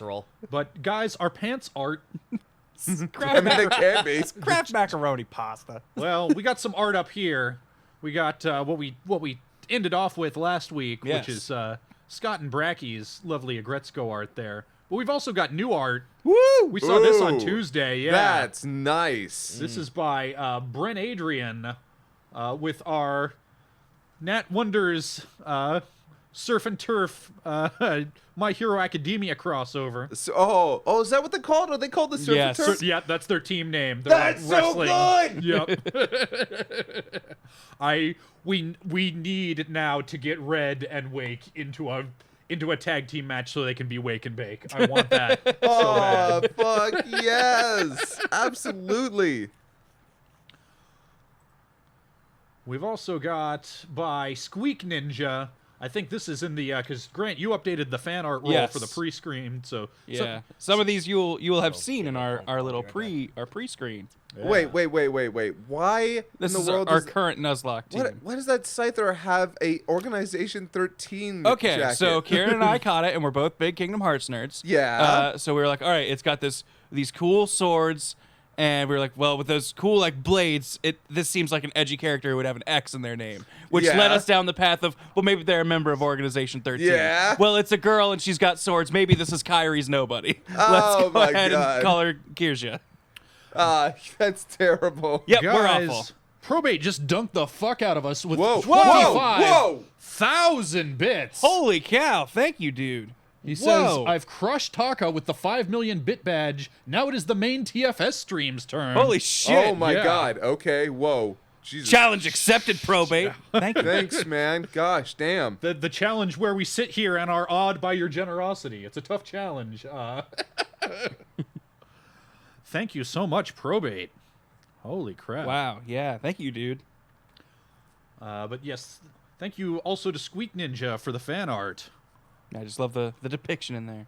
casserole. But guys, our pants art. I mean, they can be. Kraft macaroni pasta. Well, we got some art up here. We got what we ended off with last week, Yes. which is Scott and Bracky's lovely Agretzko art there. But we've also got new art. Woo! We saw this on Ooh, Tuesday. Yeah, That's nice. this is by Brent Adrian with our Nat Wonders Surf and Turf My Hero Academia crossover. So, is that what they called? Are they called the Surf Yeah, and Turf? Yeah, that's their team name. They're That's like so wrestling. good! Yep. We need now to get Red and Wake into a tag team match so they can be Wake and Bake. I want that so Oh, bad. fuck yes! Absolutely. We've also got by Squeak Ninja. I think this is in the because Grant, you updated the fan art roll Yes. for the pre-screen, so Yeah. Some of these you will have seen in our little pre-screen. Wait. Why This in the is world our does, current Nuzlocke team. why does that Scyther have a Organization 13 Okay, jacket? so Kieran and I caught it, and we're both big Kingdom Hearts nerds. Yeah. So we were like, all right, it's got these cool swords, and we were like, well, with those cool like blades, this seems like an edgy character who would have an X in their name, which Yeah. led us down the path of, well, maybe they're a member of Organization 13. Yeah. Well, it's a girl and she's got swords. Maybe this is Kyrie's nobody. Oh, Let's go my ahead God. and call her Kirja. That's terrible. Yep, we're guys, awful. Probate just dunked the fuck out of us with Whoa, 25,000 bits. Holy cow! Thank you, dude. He Whoa. says, I've crushed Taka with the 5 million bit badge. Now it is the main TFS stream's turn. Holy shit! Oh my yeah. God. Okay. Whoa. Jesus. Challenge accepted, probate. Thank you. Thanks, man. Gosh, damn. The challenge where we sit here and are awed by your generosity. It's a tough challenge. Thank you so much, Probate. Holy crap. Wow. Yeah. Thank you, dude. But yes, thank you also to Squeak Ninja for the fan art. I just love the depiction in there.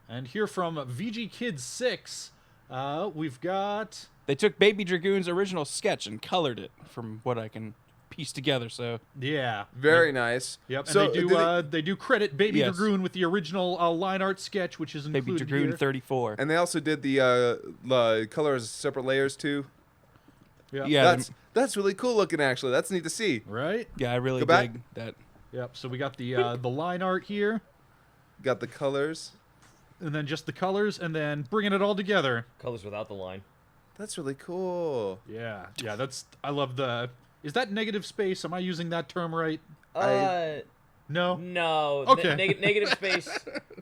And here from VG Kids 6, we've got... They took Baby Dragoon's original sketch and colored it, from what I can piece together. So Yeah. Very nice. Yep, and So, they do credit Baby Yes. Dragoon with the original line art sketch, which is Baby included Dragoon here. 34. and they also did the color as separate layers too. Yep. Yeah. That's really cool looking. Actually, that's neat to see. Right? Yeah, I really Go back. dig that. Yep, so we got the line art here, Got the colors. and then just the colors, and then bringing it all together. Colors without the line. That's really cool. Yeah, that's... I love the... Is that negative space? Am I using that term right? No? No. Okay. Negative space.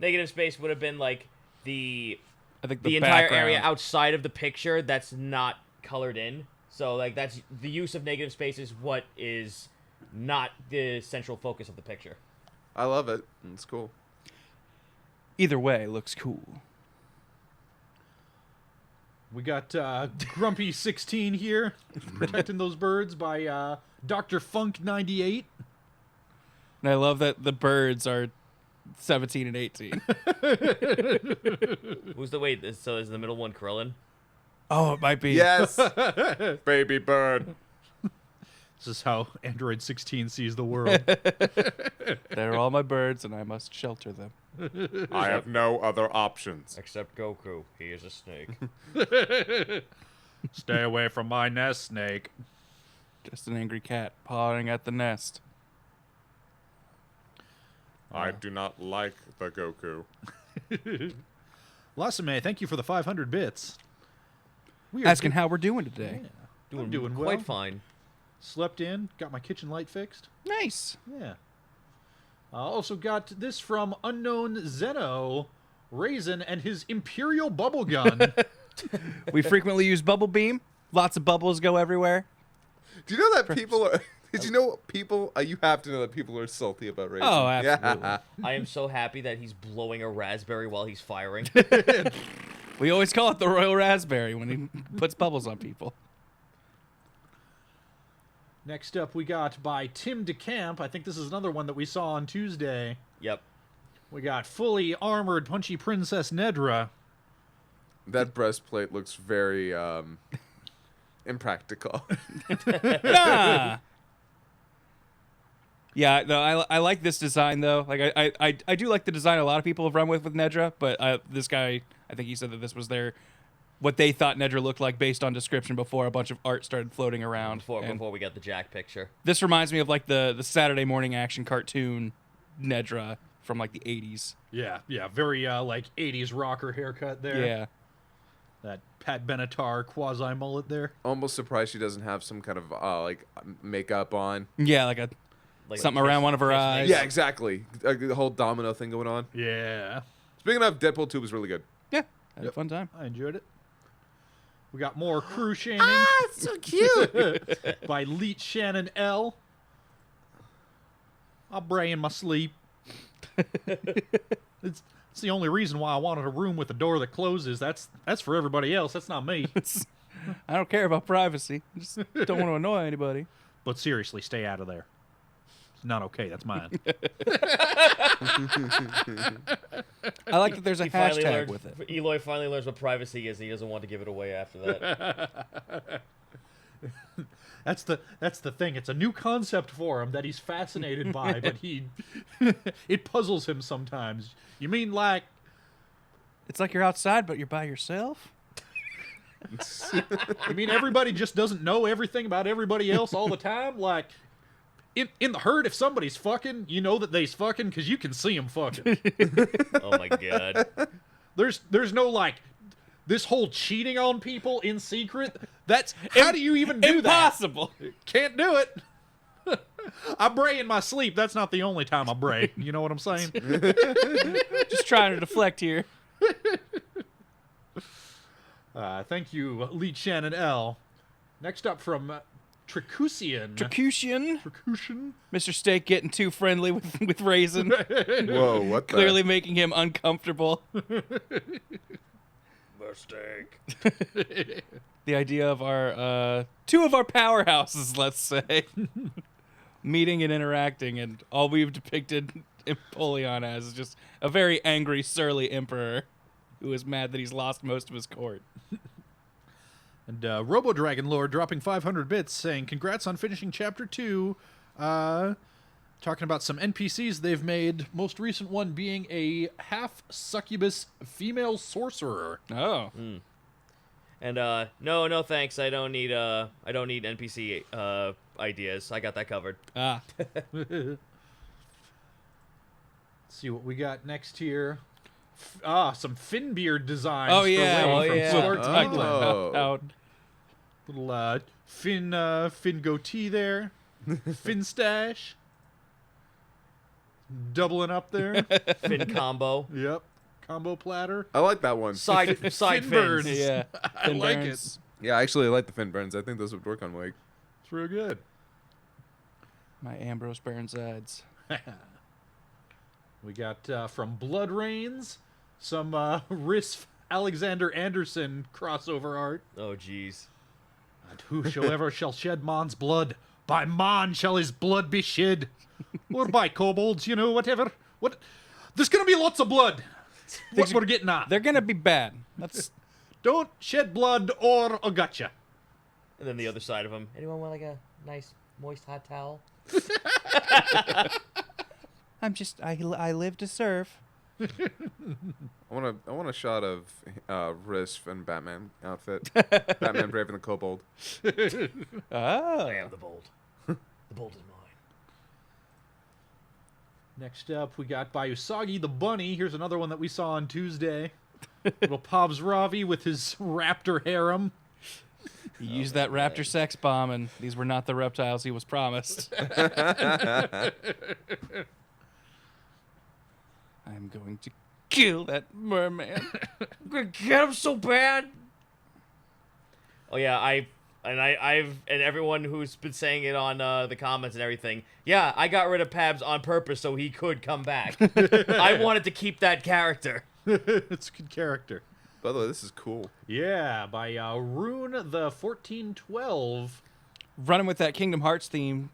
Negative space would have been like the I think the entire background. area outside of the picture that's not colored in. So like that's the use of negative space is what is not the central focus of the picture. I love it. It's cool. Either way, looks cool. We got Grumpy 16 here, protecting those birds by Dr. Funk 98. And I love that the birds are 17 and 18. Who's the wait? So is the middle one Krillin? Oh, it might be. Yes. Baby bird. This is how Android 16 sees the world. They're all my birds, and I must shelter them. I have no other options. Except Goku. He is a snake. Stay away from my nest, Snake. Just an angry cat pawing at the nest. I do not like the Goku. Lasame, thank you for the 500 bits. We are Asking how we're doing today. doing quite well. fine. Slept in, got my kitchen light fixed. Nice. Yeah. Also got this from Unknown Zeno, Raisin, and his Imperial Bubble Gun. We frequently use bubble beam. Lots of bubbles go everywhere. Do you know that people are? Did you know people? You have to know that people are salty about raisin. Oh, absolutely. Yeah. I am so happy that he's blowing a raspberry while he's firing. We always call it the Royal Raspberry when he puts bubbles on people. Next up, we got by Tim DeCamp. I think this is another one that we saw on Tuesday. Yep. We got fully armored Punchy Princess Nedra. That breastplate looks very impractical. Nah. Yeah, no, I like this design though. Like I do like the design a lot of people have run with Nedra, but this guy, I think he said that this was what they thought Nedra looked like based on description before a bunch of art started floating around. Before we got the Jack picture. This reminds me of like the Saturday morning action cartoon Nedra from like the 80s. Yeah, very like 80s rocker haircut there. Yeah. That Pat Benatar quasi mullet there. Almost surprised she doesn't have some kind of like makeup on. Yeah, Like something around one of her eyes. Yeah, exactly. The whole domino thing going on. Yeah. Speaking of, Deadpool 2 was really good. Yeah. Had a fun time. I enjoyed it. We got more crew shaming It's so cute. by Leech Shannon L. I'll bray in my sleep. It's the only reason why I wanted a room with a door that closes. That's for everybody else. That's not me. I don't care about privacy. I just don't want to annoy anybody. But seriously, stay out of there. It's not okay. That's mine. I like that there's a hashtag with it. Eloy finally learns what privacy is, and he doesn't want to give it away after that. That's the thing. It's a new concept for him that he's fascinated by, but it puzzles him sometimes. You mean like It's like you're outside, but you're by yourself? you mean everybody just doesn't know everything about everybody else all the time? Like in the herd, if somebody's fucking, you know that they's fucking because you can see them fucking. Oh my god. There's no like this whole cheating on people in secret. That's how do you even do Impossible. that? Can't do it. I bray in my sleep. That's not the only time I bray. You know what I'm saying? Just trying to deflect here. Thank you, Leech Shannon L. Next up from Tricusian. Tricusian. Mr. Steak getting too friendly with Raisin. Whoa, what the? Clearly making him uncomfortable. Mistake. The idea of our two of our powerhouses, let's say, meeting and interacting, and all we've depicted Empoleon as is just a very angry, surly emperor who is mad that he's lost most of his court. And Robo Dragon Lord dropping 500 bits saying, congrats on finishing Chapter 2. Talking about some NPCs they've made. Most recent one being a half succubus female sorcerer. Oh. And no thanks. I don't need NPC ideas. I got that covered. Ah. Let's see what we got next here. Some Finbeard designs. Oh, yeah. For Ray Oh, from yeah. Sword Oh. England. Out. Little fin goatee there. Fin stash. Doubling up there. Fin combo. Yep. Combo platter. I like that one. Side Finbirds. fins. Yeah. I like it. Finburns. Yeah, actually, I like the fin burns. I think those would work on Wake. It's real good. My Ambrose Burnsides. We got from Blood Rains some Riff Alexander Anderson crossover art. Oh jeez. And whosoever shall shed Mon's blood, by Mon shall his blood be shed. Or by kobolds, you know, whatever. What? There's gonna be lots of blood. What we're getting at. They're gonna be bad. That's Don't shed blood or I'll gotcha. And then the other side of him. Anyone want like a nice moist hot towel? I live to serve. I want a shot of Riff and Batman outfit. Batman Brave and the Kobold. Oh. I am the bold. The bold is mine. Next up, we got by Usagi the Bunny. Here's another one that we saw on Tuesday. Little Pobs Ravi with his raptor harem. He used that raptor sex bomb, and these were not the reptiles he was promised. I'm going to kill that merman. I'm gonna get him so bad. Oh yeah, I've and everyone who's been saying it on the comments and everything. Yeah, I got rid of Pabs on purpose so he could come back. I wanted to keep that character. It's a good character. By the way, this is cool. Yeah, by Rune the 1412. Running with that Kingdom Hearts theme,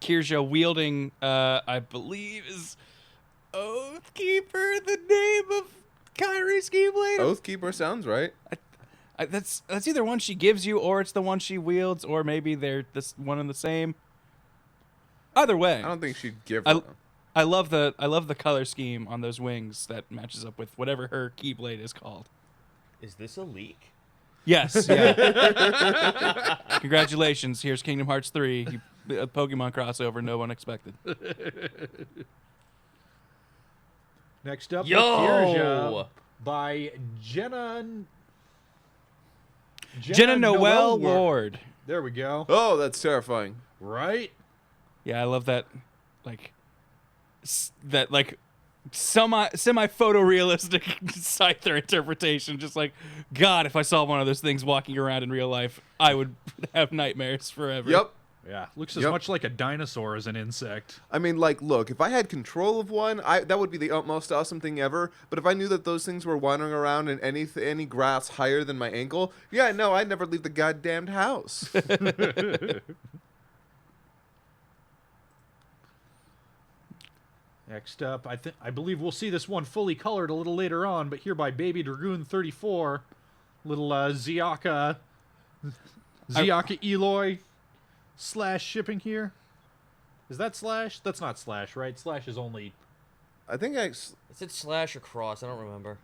Kirja wielding, I believe, is Oathkeeper, the name of Kyrie's Keyblade? Oathkeeper sounds right. That's either one she gives you, or it's the one she wields, or maybe they're this one and the same. Either way, I don't think she'd give I- one. I love the color scheme on those wings that matches up with whatever her keyblade is called. Is this a leak? Yes. Yeah. Congratulations. Here's Kingdom Hearts 3. A Pokemon crossover no one expected. Next up, Yo! Kirja by Jenna Noel Ward. There we go. Oh, that's terrifying. Right? Yeah, I love that. Semi photorealistic Scyther interpretation. Just like, God, if I saw one of those things walking around in real life, I would have nightmares forever. Yep. Yeah. Looks as Yep. much like a dinosaur as an insect. I mean, like, look, if I had control of one, that would be the most awesome thing ever. But if I knew that those things were wandering around in any grass higher than my ankle, yeah, no, I'd never leave the goddamned house. Next up, I believe we'll see this one fully colored a little later on, but here by Baby Dragoon 34, little Ziaka Eloy / shipping here. Is that Slash? That's not Slash, right? Slash is only... I think Is it slash or cross? I don't remember.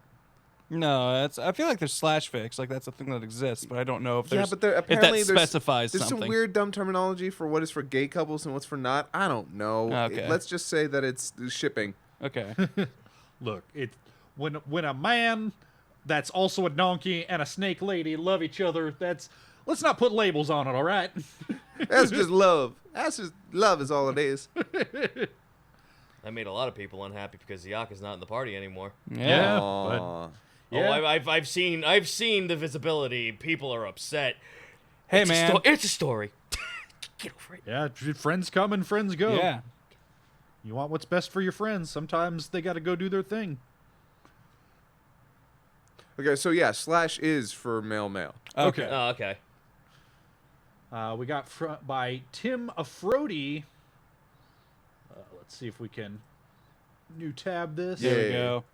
No, I feel like there's slash fix, like that's a thing that exists, but I don't know if there's but there, if apparently that specifies there's something. some weird dumb terminology for what is for gay couples and what's for not. I don't know. Okay. Let's just say that it's shipping. Okay. Look, when a man that's also a donkey and a snake lady love each other, let's not put labels on it, all right? That's just love. That's just love is all it is. That made a lot of people unhappy because Ziyaka's not in the party anymore. Yeah. Aw. Yeah. Oh, I've seen the visibility. People are upset. Hey, It's a man. it's a story. Get over it. Yeah, friends come and friends go. Yeah. You want what's best for your friends. Sometimes they got to go do their thing. Okay, so yeah, slash is for male. Okay. Oh, okay. We got by Tim Afrodi. Let's see if we can new tab this. There we Yeah. go.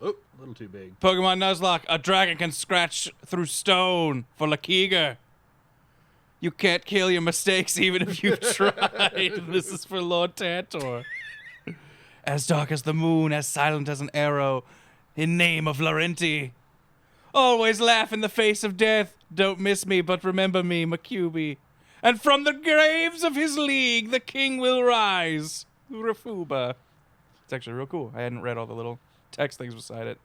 Oh, a little too big. Pokemon Nuzlocke, a dragon can scratch through stone for Lakiga. You can't kill your mistakes even if you've tried. This is for Lord Tantor. As dark as the moon, as silent as an arrow, in name of Laurenti. Always laugh in the face of death. Don't miss me, but remember me, Makubi. And from the graves of his league, the king will rise. Rafuba. It's actually real cool. I hadn't read all the little text things beside it.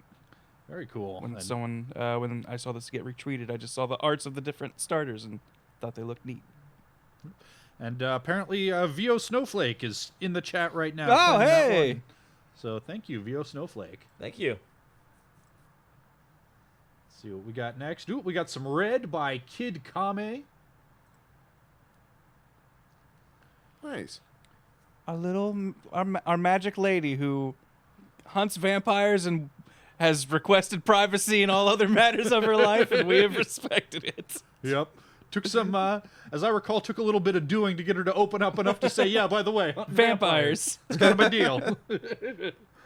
Very cool. When And when I saw this get retweeted, I just saw the arts of the different starters and thought they looked neat. And apparently, VO Snowflake is in the chat right now. Oh, playing that hey! one. So thank you, VO Snowflake. Thank you. Let's see what we got next. Ooh, we got some red by Kid Kame. Nice. Our magic lady who hunts vampires and has requested privacy in all other matters of her life, and we have respected it. Yep. Took some, as I recall, took a little bit of doing to get her to open up enough to say, yeah, by the way, hunting Vampires. It's kind of a deal.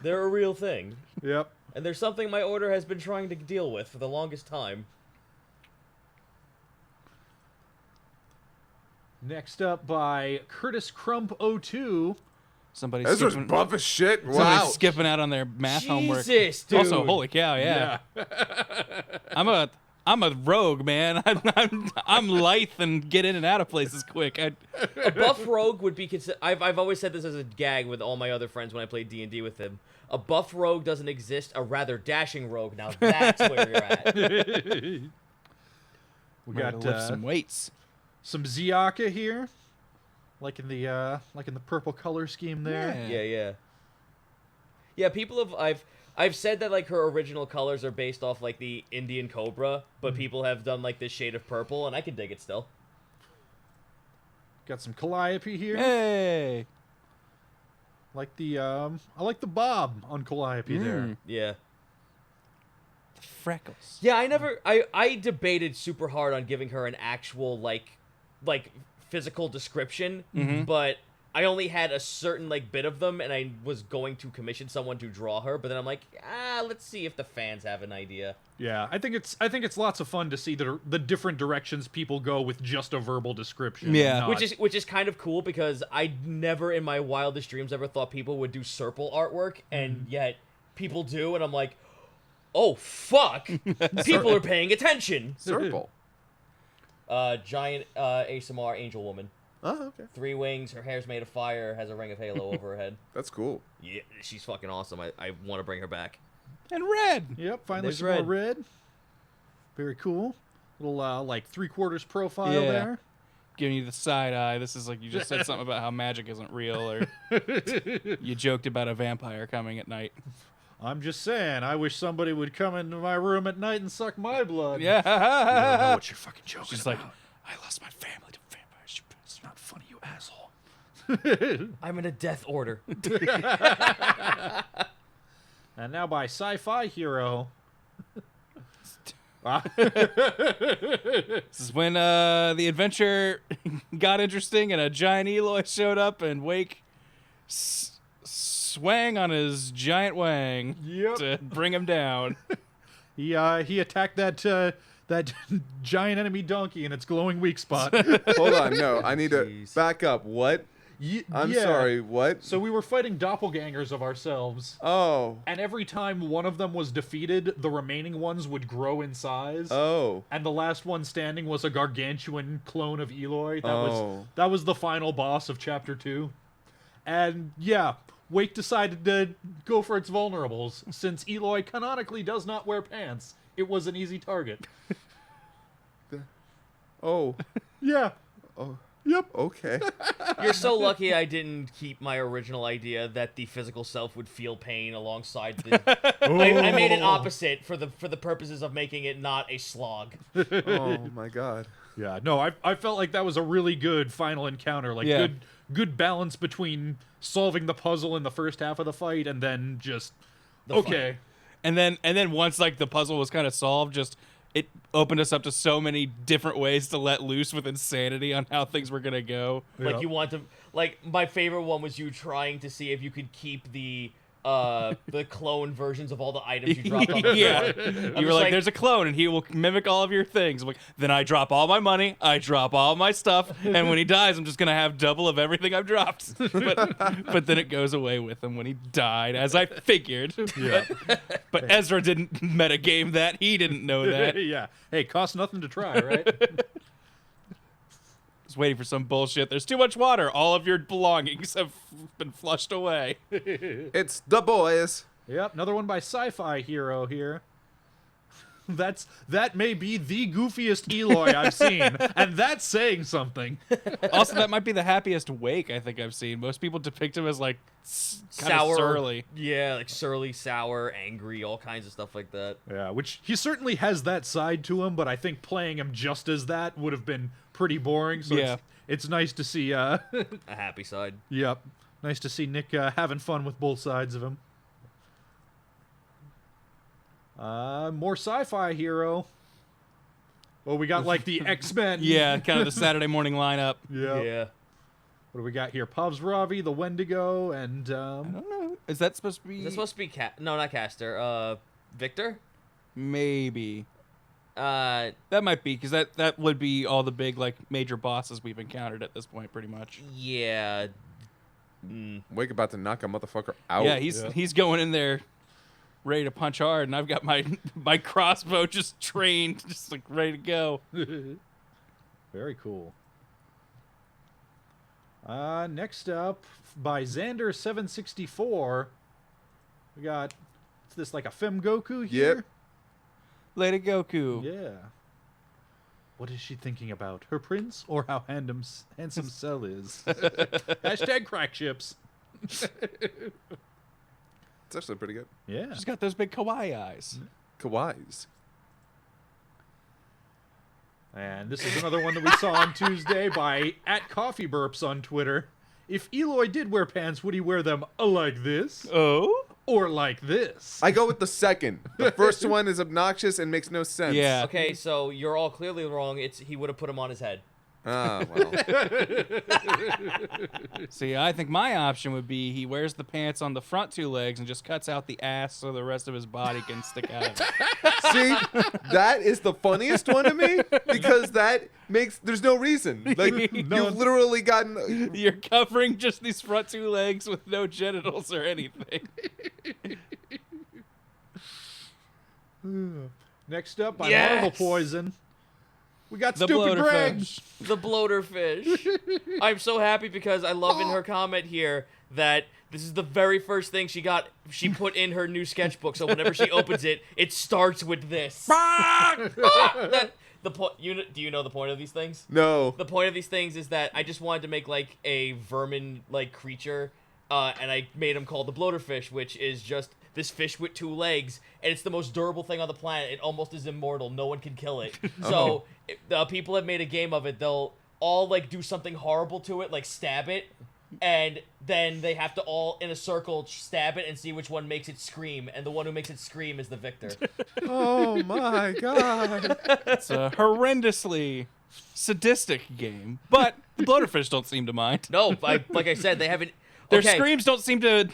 They're a real thing. Yep. And there's something my order has been trying to deal with for the longest time. Next up by Curtis Crump 02. Somebody's This was skipping, buff as shit. somebody's Wow. skipping out on their math homework. Jesus, dude. Also, holy cow, yeah. I'm a rogue, man. I'm lithe and get in and out of places quick. A buff rogue would be I've always said this as a gag with all my other friends when I played D&D with him. A buff rogue doesn't exist. A rather dashing rogue. Now that's where you're at. We Ready got to lift some weights. some Ziaka here, like in the purple color scheme there. Yeah. Yeah, people have I've said that like her original colors are based off like the Indian cobra, but people have done like this shade of purple, and I can dig it still. Got some Calliope here. Hey. Like the I like the bob on Calliope there. Yeah. Freckles. Yeah, I debated super hard on giving her an actual like physical description, but I only had a certain like bit of them, and I was going to commission someone to draw her, but then I'm like, let's see if the fans have an idea. Yeah, I think it's lots of fun to see the different directions people go with just a verbal description. Yeah. and not- Which is kind of cool because I never in my wildest dreams ever thought people would do Serple artwork, and yet people do, and I'm like, oh fuck, people are paying attention. Serple. Giant ASMR angel woman, Oh, okay. 3 wings, her hair's made of fire, has a ring of halo over her head. That's cool. Yeah, she's fucking awesome. I want to bring her back. And red. Yep, finally There's some more red. red. Very cool. Little like 3/4 profile Yeah. there. Giving you the side eye. This is like you just said something about how magic isn't real, or you joked about a vampire coming at night. I'm just saying, I wish somebody would come into my room at night and suck my blood. Yeah. You don't know what you're fucking joking She's about. like, I lost my family to vampires. It's not funny, you asshole. I'm in a death order. And now by Sci-Fi Hero. This is when the adventure got interesting and a giant Eloy showed up and Wake swang on his giant wang Yep. to bring him down. He attacked that giant enemy donkey in its glowing weak spot. Hold on, no, I need to Jeez. back up. What? I'm Yeah. sorry, what? So we were fighting doppelgangers of ourselves. Oh, And every time one of them was defeated, the remaining ones would grow in size. oh, And the last one standing was a gargantuan clone of Eloy. Oh. That was the final boss of Chapter 2. And yeah, Wake decided to go for its vulnerables. Since Eloy canonically does not wear pants, it was an easy target. oh, Yeah. oh, Yep. okay. You're so lucky I didn't keep my original idea that the physical self would feel pain alongside the. I made it opposite for the purposes of making it not a slog. Oh my god. Yeah, no, I felt like that was a really good final encounter. Like Yeah. good balance between solving the puzzle in the first half of the fight and then just The okay. And then once like the puzzle was kind of solved, just it opened us up to so many different ways to let loose with insanity on how things were gonna go. Like you want to, like my favorite one was you trying to see if you could keep the clone versions of all the items you dropped on the Yeah. floor. You I'm were just like, there's a clone and he will mimic all of your things. I'm like, then I drop all my money, I drop all my stuff, and when he dies, I'm just gonna have double of everything I've dropped. But then it goes away with him when he died, as I figured. Yeah. But Ezra didn't metagame that. He didn't know that. Yeah. Hey, costs nothing to try, right? Just waiting for some bullshit. There's too much water. All of your belongings have been flushed away. It's the boys. Yep, another one by Sci-Fi Hero here. That may be the goofiest Eloy I've seen, and that's saying something. Also, that might be the happiest Wake I think I've seen. Most people depict him as like kind of sour, surly. Yeah, like surly, sour, angry, all kinds of stuff like that. Yeah, which he certainly has that side to him, but I think playing him just as that would have been pretty boring. So Yeah. it's nice to see. A happy side. Yep, nice to see Nick having fun with both sides of him. More Sci-Fi Hero. Well, we got like the X-Men. Yeah, kind of the Saturday morning lineup. Yeah. Yeah. What do we got here? Pubs Ravi, the Wendigo, and I don't know. Is that supposed to be? Is that supposed to be No, not Caster. Victor. Maybe. Uh, That might be, because that would be all the big like major bosses we've encountered at this point, pretty much. yeah. Wake about to knock a motherfucker out. Yeah, he's going in there ready to punch hard, and I've got my crossbow just trained, just like ready to go. very cool. Next up, by Xander764, we got, is this like a Fem Goku here? Yep. Lady Goku. Yeah. What is she thinking about? Her prince or how handsome Cell is? Hashtag crack chips. It's actually pretty good. Yeah. She's got those big kawaii eyes. Kawaiis. And this is another one that we saw on Tuesday by @CoffeeBurps on Twitter. If Eloy did wear pants, would he wear them like this Oh? or like this? I go with the second. The first one is obnoxious and makes no sense. Yeah. Okay, so you're all clearly wrong. He would have put him on his head. Ah, well. See, I think my option would be he wears the pants on the front 2 legs and just cuts out the ass so the rest of his body can stick out of it. See, that is the funniest one to me because that makes there's no reason. Like you've literally gotten. You're covering just these front 2 legs with no genitals or anything. Next up, by Yes! Marvel Poison, we got The Stupid Greg. bloaterfish. The bloaterfish. I'm so happy because I love in her comment here that this is the very first thing she put in her new sketchbook. So whenever she opens it, it starts with this. Do you know the point of these things? No. The point of these things is that I just wanted to make like a vermin like creature, and I made him called the bloaterfish, which is just this fish with 2 legs, and it's the most durable thing on the planet. It almost is immortal. No one can kill it. So people have made a game of it. They'll all like do something horrible to it, like stab it, and then they have to all in a circle stab it and see which one makes it scream, and the one who makes it scream is the victor. Oh my god. It's a horrendously sadistic game, but the bloaterfish don't seem to mind. No, like I said, they haven't. Their okay, screams don't seem to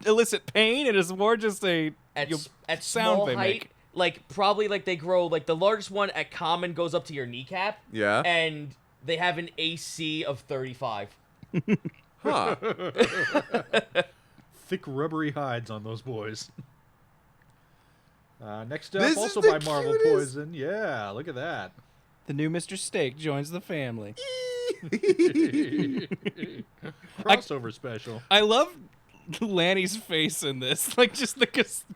elicit pain. It is more just a at sound small they height, make. like probably like they grow like the largest one at common goes up to your kneecap. Yeah. And they have an AC of 35. Huh. Thick rubbery hides on those boys. Next up, This is also the by Marvel cutest. Poison. Yeah, look at that. The new Mr. Steak joins the family. Crossover special. I love Lanny's face in this. Like, just the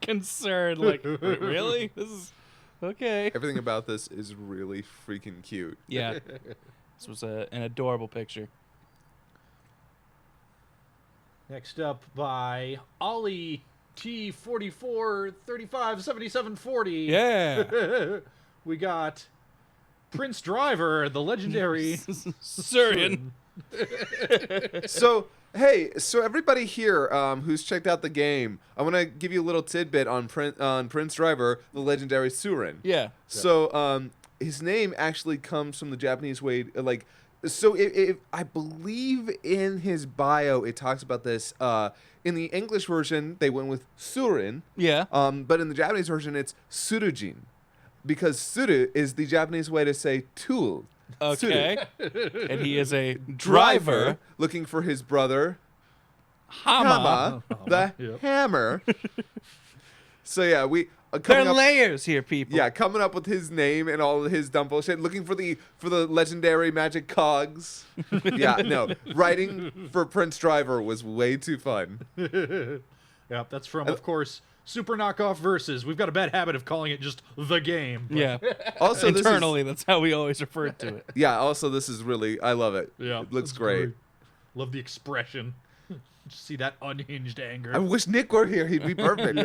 concern. Like, really? This is... Okay. Everything about this is really freaking cute. Yeah. This was an adorable picture. Next up by Ollie T44357740. Yeah. We got Prince Driver, the legendary Surian. So, hey, everybody here who's checked out the game, I want to give you a little tidbit on Prince Driver, the legendary Surin. Yeah. So, his name actually comes from the Japanese way, like, so I believe in his bio it talks about this. In the English version, they went with Surin. Yeah. But in the Japanese version, it's Surujin, because Suru is the Japanese way to say tool. Okay. And he is a driver. Looking for his brother Hama. the Yep. hammer. So yeah, we There coming are up, layers here, people. yeah, coming up with his name and all of his dumb bullshit. Looking for the legendary magic cogs. Yeah, no, writing for Prince Driver was way too fun. Yep, that's from, of course, Super Knockoff Versus. We've got a bad habit of calling it just the game. but- Yeah. Also, Internally, that's how we always referred to it. Also this is really, I love it. Yeah, It looks that's great. Love the expression. Just see that unhinged anger. I wish Nick were here. He'd be perfect.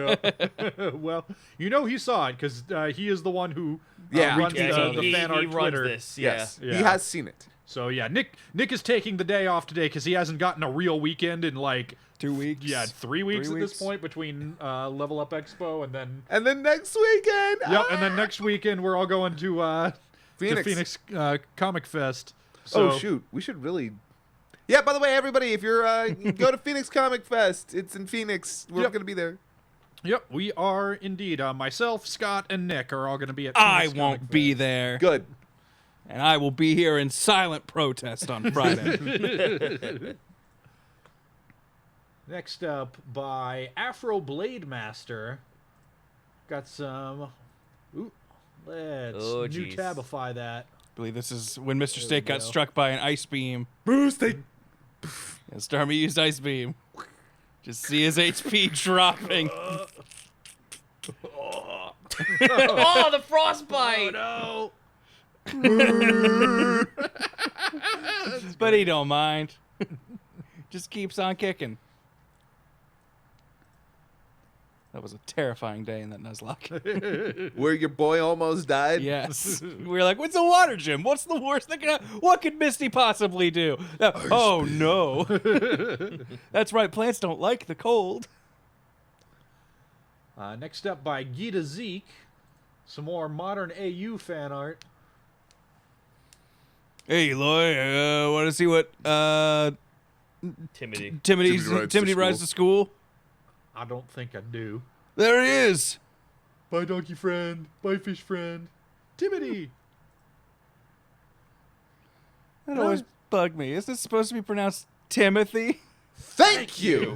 Well, you know he saw it because he is the one who Yeah. runs Yeah, the he fan art runs Twitter. this. Yeah. Yes, Yeah. he has seen it. So yeah, Nick is taking the day off today because he hasn't gotten a real weekend in like 2 weeks. 3 weeks 3 at this weeks. point between Level Up Expo and then And then next weekend. and then next weekend we're all going to Phoenix. Comic Fest. So, Oh shoot, we should really. Yeah. By the way, everybody, if you're go to Phoenix Comic Fest, it's in Phoenix. We're Yep. gonna be there. Yep, we are indeed. Myself, Scott, and Nick are all going to be at. I Phoenix won't Comic be Fest. there. Good. And I will be here in silent protest on Friday. Next up by Afro Blade Master. Got some. Ooh, let's Oh, new jeez. tabify that. I believe this is when Mr. we Steak got go. struck by an ice beam. Bruce, they. And Starmy used ice beam. Just see his HP dropping. Oh, the frostbite! No. But he don't mind. Just keeps on kicking. That was a terrifying day in that Nuzlocke. Where your boy almost died. Yes. We were like, what's the water gym? What's the worst that can what could Misty possibly do? Oh, no. That's right. Plants don't like the cold. Next up by Gita Zeke. Some more modern AU fan art. Hey, Eloy, want to see what Timothy. Timothy rides to school? I don't think I do. There he is. Bye, donkey friend. Bye, fish friend. Timothy. That always bugged me. Is this supposed to be pronounced Timothy? Thank you.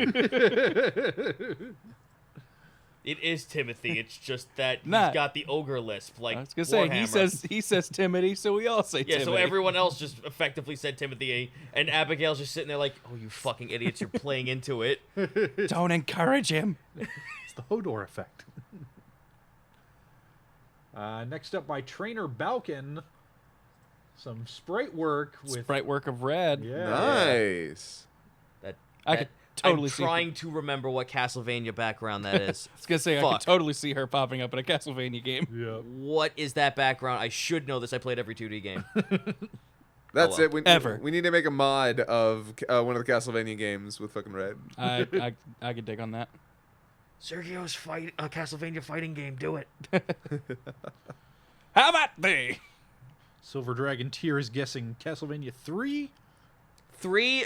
It is Timothy. It's just that he's Nah. got the ogre lisp, like I was gonna say Warhammer. he says Timothy, so we all say Yeah, Timothy. so everyone else just effectively said Timothy, and Abigail's just sitting there like, "Oh, you fucking idiots! You're playing into it." Don't encourage him. It's the Hodor effect. Next up by Trainer Balkan. Some sprite work with... Sprite work of red. Yeah. Nice. I could totally I'm see. trying to remember what Castlevania background that is. I was gonna say I Fuck. could totally see her popping up in a Castlevania game. Yep. What is that background? I should know this. I played every 2D game. That's well. it. We need to make a mod of one of the Castlevania games with fucking red. I could dig on that. Sergio's Castlevania fighting game. Do it. How about thee? Silver Dragon Tier is guessing Castlevania 3. 3.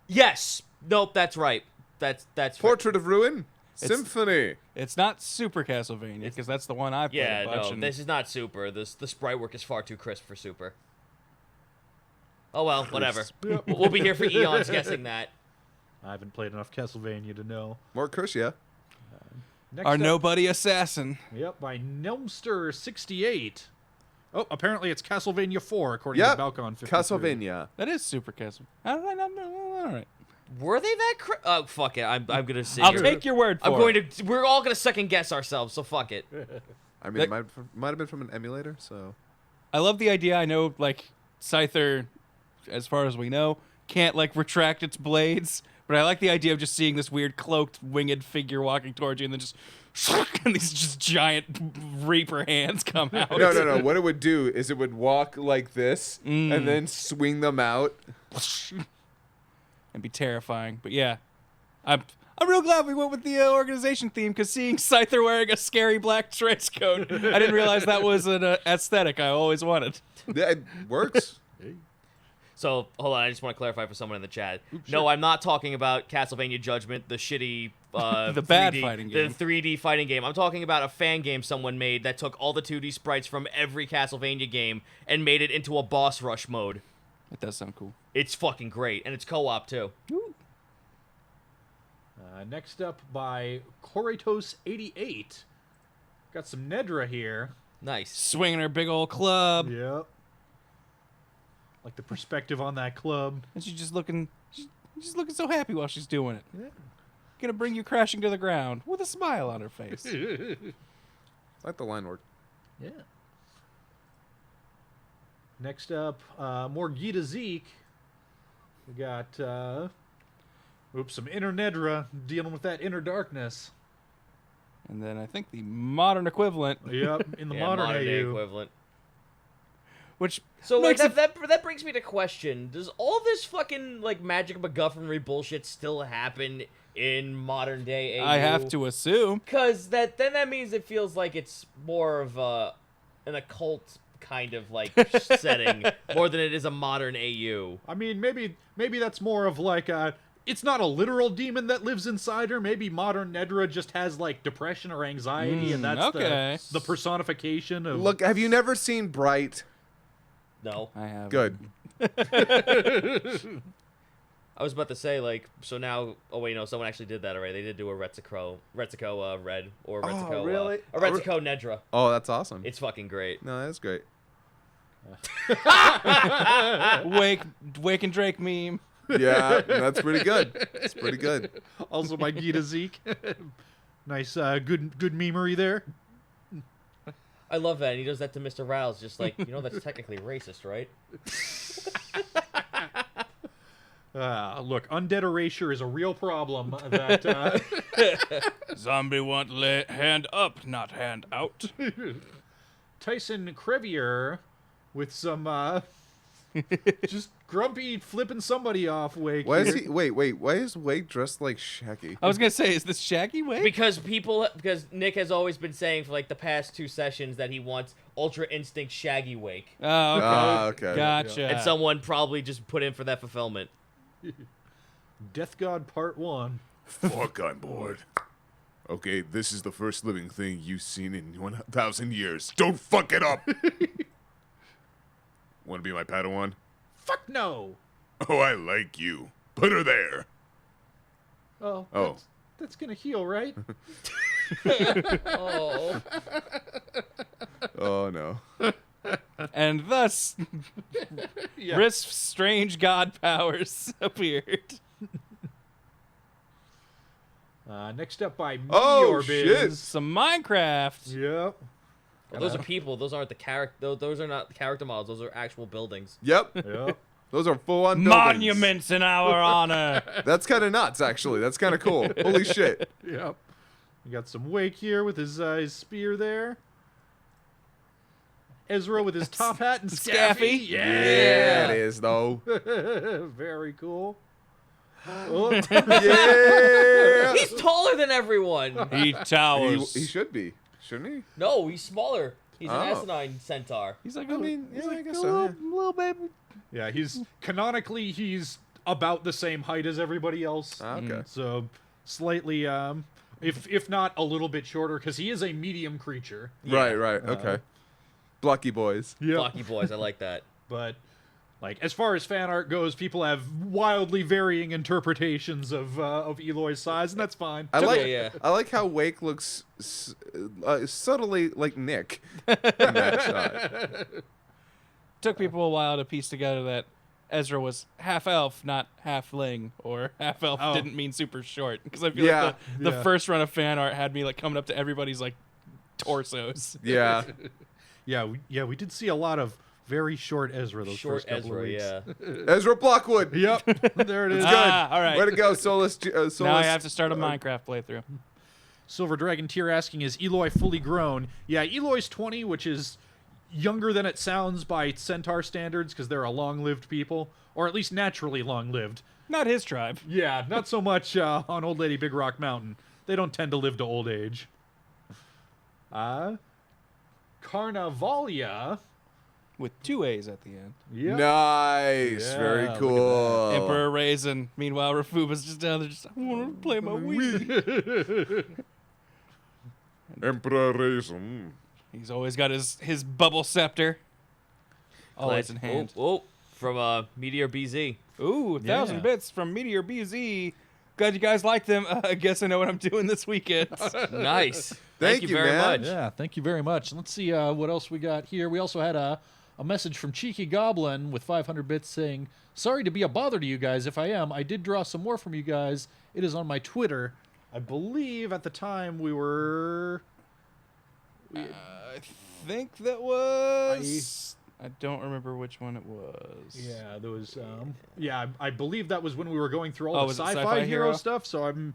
Yes. Nope. That's right. That's Portrait of Ruin. Symphony. It's not Super Castlevania because that's the one I played Yeah. a bunch. No. and This is not Super. The sprite work is far too crisp for Super. Oh well. Whatever. Yep. We'll be here for eons guessing that. I haven't played enough Castlevania to know. More Crucia. Next Our up, nobody assassin. Yep, by Nelmster68. Oh, apparently it's Castlevania 4, according Yep. to Balcon 53. Castlevania. That is Super Castlevania. How did I not know? All right. Were they that? Oh fuck it. I'm gonna sit I'll here. take your word for I'm it. going to. We're all gonna second guess ourselves. So fuck it. I mean, it might have been from an emulator, so... I love the idea. I know, like, Scyther, as far as we know, can't, like, retract its blades. But I like the idea of just seeing this weird cloaked winged figure walking towards you and then just... and these just giant Reaper hands come out. No. What it would do is it would walk like this and then swing them out. And be terrifying. But yeah, I'm real glad we went with the organization theme because seeing Scyther wearing a scary black trench coat, I didn't realize that was an aesthetic I always wanted. Yeah, it works. So hold on. I just want to clarify for someone in the chat. No, I'm not talking about Castlevania Judgment, the shitty. The bad fighting game. The 3D fighting game. I'm talking about a fan game someone made that took all the 2D sprites from every Castlevania game and made it into a boss rush mode. That does sound cool. It's fucking great, and it's co-op too. Next up by Koratos88. Got some Nedra here. Nice. Swinging her big old club. Yep. Like the perspective on that club. And she's just looking so happy while she's doing it. Yeah. Gonna bring you crashing to the ground with a smile on her face. Like the line work. Yeah. Next up, more Gita Zeke. We got, some inner Nedra dealing with that inner darkness. And then I think the modern equivalent, Yep, in the Yeah, modern day AU. equivalent. which So like makes it that brings me to question: does all this fucking like magic MacGuffinry bullshit still happen in modern day AU? I have to assume. Because that means it feels like it's more of an occult kind of like setting more than it is a modern AU. I mean, maybe that's more of like it's not a literal demon that lives inside her. Maybe modern Nedra just has like depression or anxiety, and that's okay. the personification of. Look, have you never seen Bright? No, I have. Good. I was about to say like so now. Oh wait, no, someone actually did that already. They did do a Retsuko Red or Retsuko really? a Retsuko Nedra. Oh, that's awesome. It's fucking great. No, that's great. Wake and Drake meme. Yeah, that's pretty good. It's pretty good. Also by Gita Zeke. Nice, good memery there. I love that, and he does that to Mr. Rouse, just like that's technically racist, right? Look, undead erasure is a real problem. That Zombie want hand up, not hand out. Tyson Crevier with some Just grumpy flipping somebody off, Wake. Why is here. he? Wait. Why is Wake dressed like Shaggy? I was gonna say, is this Shaggy Wake? Because Nick has always been saying for like the past 2 sessions that he wants Ultra Instinct Shaggy Wake. Oh, okay. Okay. Gotcha. And someone probably just put in for that fulfillment. Death God Part 1. Fuck, I'm bored. Okay, this is the first living thing you've seen in 1,000 years. Don't fuck it up! Want to be my Padawan? Fuck no! Oh, I like you. Put her there. Oh. Oh. That's gonna heal, right? Oh. Oh no. And thus, Yeah. Risp's strange god powers appeared. Next up by Meteor Oh, Biz. shit. Some Minecraft. Yep. Well, those are people. Those aren't the character. Those are not the character models. Those are actual buildings. Yep. Yep. Those are full-on buildings. Monuments in our honor. That's kind of nuts, actually. That's kind of cool. Holy shit. Yep. We got some Wake here with his spear there. Ezra with his top hat and Scaffy. Yeah, it is though. Very cool. Oh, Yeah. He's taller than everyone. He towers. He should be, shouldn't he? No, he's smaller. He's an Oh. asinine centaur. He's like, I mean, yeah, I guess a so. little, little baby. yeah, he's canonically he's about the same height as everybody else. Okay. So slightly, if not a little bit shorter, because he is a medium creature. Right. Okay. Blocky boys. Yeah. Blocky boys. I like that. But like as far as fan art goes, people have wildly varying interpretations of Eloy's size, and that's fine. I like. Yeah. I like how Wake looks subtly like Nick in that shot. Took people a while to piece together that Ezra was half elf, not halfling, or half elf Oh. didn't mean super short. Because I feel Yeah. like the Yeah. first run of fan art had me like coming up to everybody's like torsos. Yeah. We did see a lot of very short Ezra those Short first couple of Ezra. weeks. Yeah. Ezra Blockwood. Yep, there it is. Good. All right. Way to go, Solus. Solus. Now I have to start a Minecraft playthrough. Silver Dragon Tier asking, is Eloy fully grown? Yeah, Eloy's 20, which is younger than it sounds by Centaur standards, because they're a long-lived people, or at least naturally long-lived. Not his tribe. Yeah, not so much on Old Lady Big Rock Mountain. They don't tend to live to old age. Carnavalia. With 2 A's at the end. Yep. Nice. Yeah, Very look at cool. Emperor Raisin. Meanwhile, Rafuba's just down there just, I want to play my Wii. Emperor Raisin. He's always got his bubble scepter. Always in hand. Oh, from Meteor BZ. Ooh, 1,000 Yeah. bits from Meteor BZ. Glad you guys like them. I guess I know what I'm doing this weekend. Nice. Thank you you, very man. much. Yeah, thank you very much. Let's see what else we got here. We also had a message from Cheeky Goblin with 500 bits saying, sorry to be a bother to you guys. If I am, I did draw some more from you guys. It is on my Twitter. I believe at the time we were... I think that was... I don't remember which one it was. Yeah, there was... I believe that was when we were going through all Oh, the was it sci-fi Sci-Fi hero Hero? stuff, so I'm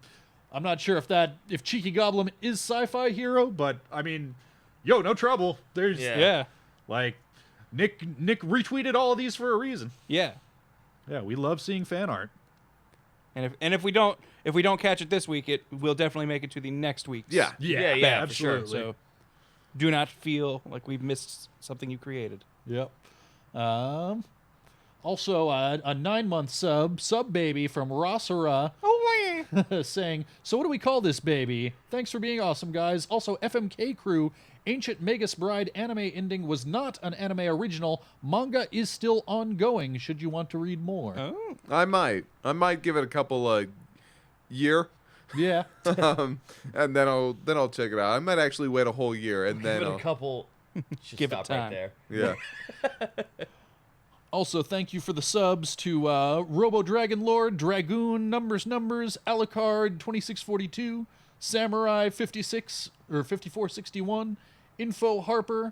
not sure if Cheeky Goblin is sci-fi hero, but I mean, yo, no trouble. There's Yeah. Yeah. like Nick retweeted all of these for a reason. Yeah. Yeah, we love seeing fan art. And if we don't catch it this week, it will definitely make it to the next week's. Yeah. Yeah, for sure. absolutely. So do not feel like we've missed something you created. Yep. Also, a 9-month sub baby from Rossera saying, so what do we call this baby? Thanks for being awesome, guys. Also, FMK Crew, Ancient Magus Bride anime ending was not an anime original. Manga is still ongoing, should you want to read more. Oh. I might give it a couple year. Yeah. And then I'll check it out. I might actually wait a whole year and then Give it I'll, a couple. Should Give it stop time. right there. yeah. Also, thank you for the subs to Robo Dragon Lord, Dragoon, Numbers, Alucard 2642, Samurai 56 or 5461, Info Harper,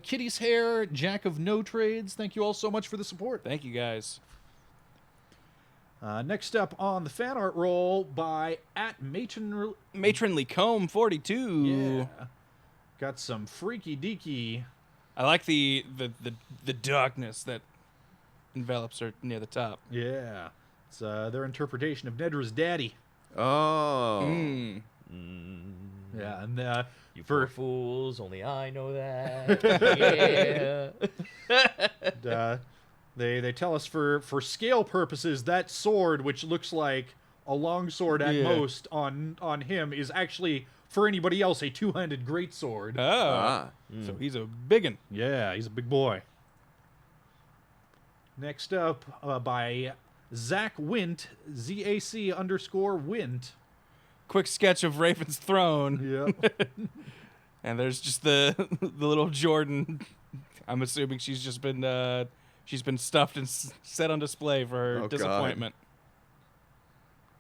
Kitty's Hair, Jack of No Trades. Thank you all so much for the support. Thank you guys. Next up on the fan art roll by Matronly Comb 42. Yeah. Got some freaky deaky. I like the darkness that envelops are near the top. Yeah. It's their interpretation of Nedra's daddy. Oh. Mm. Yeah, and You for poor fools, only I know that. Yeah. they tell us for scale purposes that sword, which looks like a long sword at Yeah. most on him, is actually for anybody else a two-handed greatsword. Oh. Ah. So he's a biggin. Yeah, he's a big boy. Next up, by Zach Wint, ZAC_Wint. Quick sketch of Raven's throne. Yep. And there's just the little Jordan. I'm assuming she's been stuffed and set on display for her Oh, God. disappointment.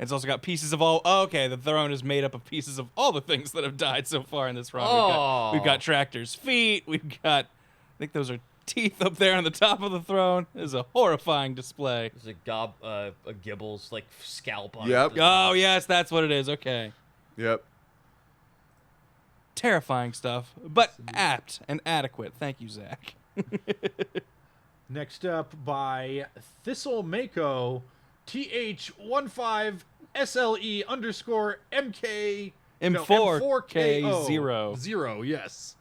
It's also got pieces of all. Oh, okay, the throne is made up of pieces of all the things that have died so far in this run. Oh. We've got Tractor's feet. We've got, I think those are teeth up there on the top of the throne. It is a horrifying display. There's a Gibble's like scalp on Yep. it. Oh yes, that's what it is. Okay, Yep. terrifying stuff, but apt and adequate. Thank you, Zach. Next up by Thistle Mako, TH15SLE_MK. M4K0. Zero, yes.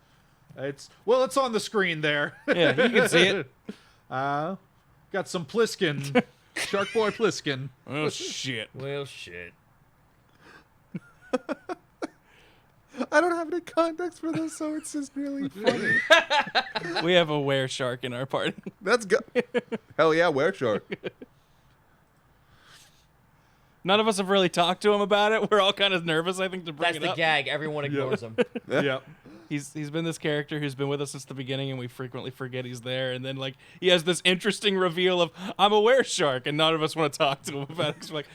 It's on the screen there. Yeah, you can see it. Got some Pliskin. Shark Boy Pliskin. Oh shit. Well, shit. I don't have any context for this, so it's just really funny. We have a were shark in our party. That's good. Hell yeah, were shark. None of us have really talked to him about it. We're all kind of nervous, I think, to bring That's it the up. gag. Everyone ignores him. Yep. He's been this character who's been with us since the beginning, and we frequently forget he's there. And then, like, he has this interesting reveal of, I'm a were shark, and none of us want to talk to him about it. Because we're like,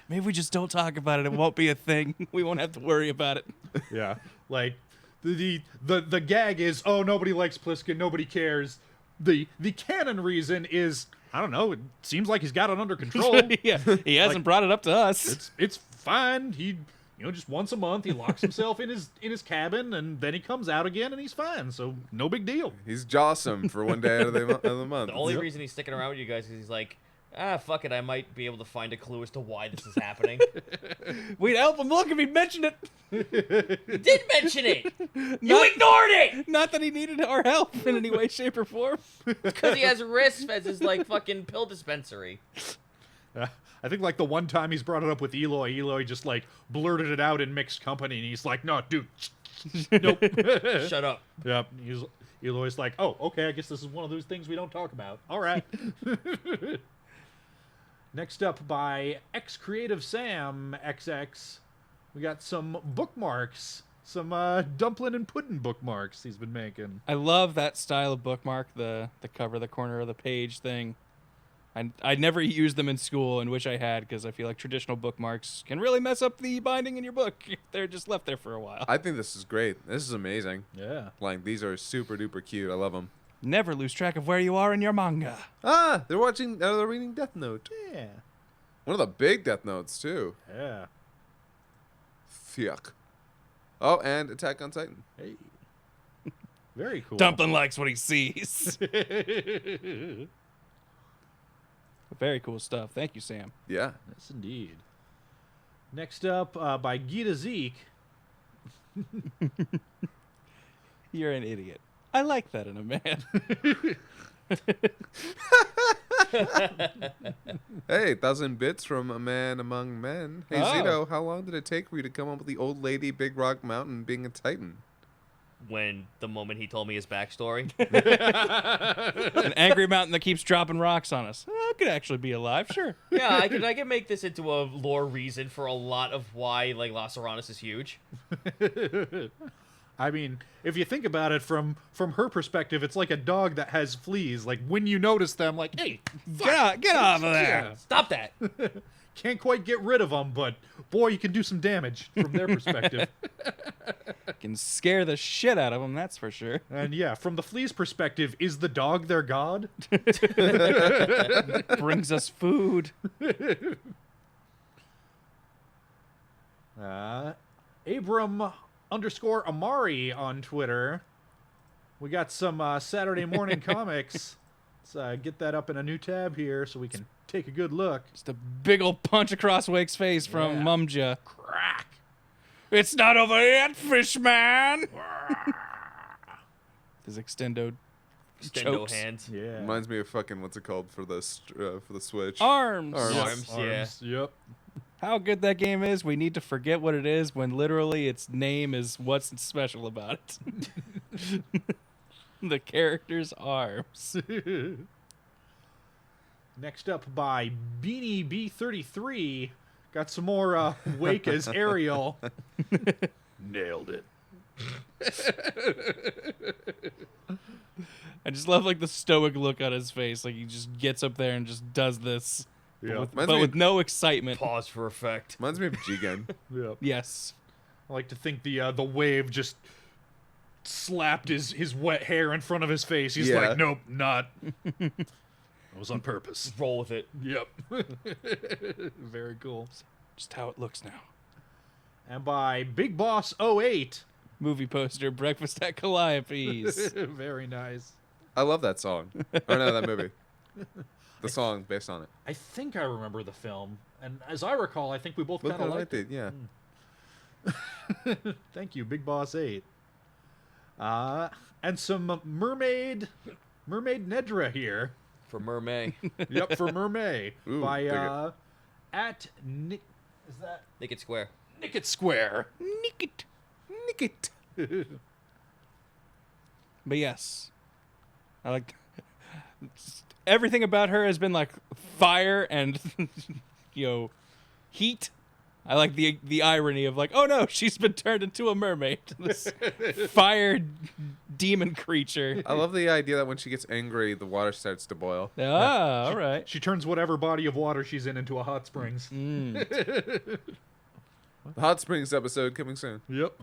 maybe we just don't talk about it. It won't be a thing. We won't have to worry about it. Yeah. Like the gag is, oh, nobody likes Pliskin, nobody cares. The canon reason is, I don't know, it seems like he's got it under control. Yeah, he hasn't brought it up to us. It's fine. He just once a month he locks himself in his cabin, and then he comes out again and he's fine. So no big deal. He's jawsome for one day out of the month. The only reason he's sticking around with you guys is he's like, fuck it, I might be able to find a clue as to why this is happening. We'd help him. Look if he mentioned it. He did mention it! You ignored it! Not that he needed our help in any way, shape, or form. Because he has Risk as his, like, fucking pill dispensary. I think like the one time he's brought it up with Eloy just like blurted it out in mixed company, and he's like, "No, dude, nope." Shut up. Yep. Eloy's like, "Oh, okay. I guess this is one of those things we don't talk about." All right. Next up by X Creative Sam XX, we got some bookmarks, some dumpling and pudding bookmarks he's been making. I love that style of bookmark, the cover, the corner of the page thing. I never used them in school and wish I had, because I feel like traditional bookmarks can really mess up the binding in your book if they're just left there for a while. I think this is great. This is amazing. Yeah. Like, these are super duper cute. I love them. Never lose track of where you are in your manga. Ah, they're reading Death Note. Yeah. One of the big Death Notes, too. Yeah. Fuck. Oh, and Attack on Titan. Hey. Very cool. Dumpling likes what he sees. Very cool stuff. Thank you, Sam. Yeah. Yes, indeed. Next up, by Gita Zeke. You're an idiot. I like that in a man. Hey, 1,000 bits from a man among men. Hey, Oh. Zito, how long did it take for you to come up with the old lady Big Rock Mountain being a Titan? When the moment he told me his backstory. An angry mountain that keeps dropping rocks on us. That could actually be alive, sure. Yeah, I can make this into a lore reason for a lot of why, like, Las Aranas is huge. I mean, if you think about it from her perspective, it's like a dog that has fleas. Like, when you notice them, like, hey, Get off of there. yeah. Stop that! Can't quite get rid of them, but boy, you can do some damage from their perspective. Can scare the shit out of them, that's for sure. And yeah, from the flea's perspective, is the dog their god? Brings us food. Abram_Amari on Twitter. We got some Saturday morning comics. Let's get that up in a new tab here so we can take a good look. Just a big old punch across Wake's face from Yeah. Mumja. Crack. It's not over yet, fish man. His extendo chokes. hands. Yeah. Reminds me of fucking what's it called for the Switch? Arms. Arms. Arms, yeah. Yep. How good that game is, we need to forget what it is when literally its name is what's special about it. The character's arms. Next up by Beanie B33. Got some more Wake as Ariel. Nailed it. I just love like the stoic look on his face. Like he just gets up there and just does this. Yeah. But with no excitement. Pause for effect. Reminds me of Jigen. Yep. Yes. I like to think the wave just slapped his wet hair in front of his face. He's Yeah. like, nope, not. That was on purpose. Roll with it. Yep. Very cool. Just how it looks now. And by Big Boss 08. Movie poster, Breakfast at Calliope's. Very nice. I love that song. Or no, that movie. The song based on it. I think I remember the film. And as I recall, I think we both Look kind of how I liked it. yeah. Thank you, Big Boss 8. And some Mermaid Nedra here. For Mermaid. Yep, for Mermaid. Ooh, by dig it. at Nick. Is that Make it square. Nickit Square? Nick it. Nick it. But yes, I like everything about her has been like fire and heat. I like the irony of like, oh no, she's been turned into a mermaid. This fire demon creature. I love the idea that when she gets angry, the water starts to boil. Ah, all right. She turns whatever body of water she's in into a hot springs. The Hot Springs episode coming soon. Yep.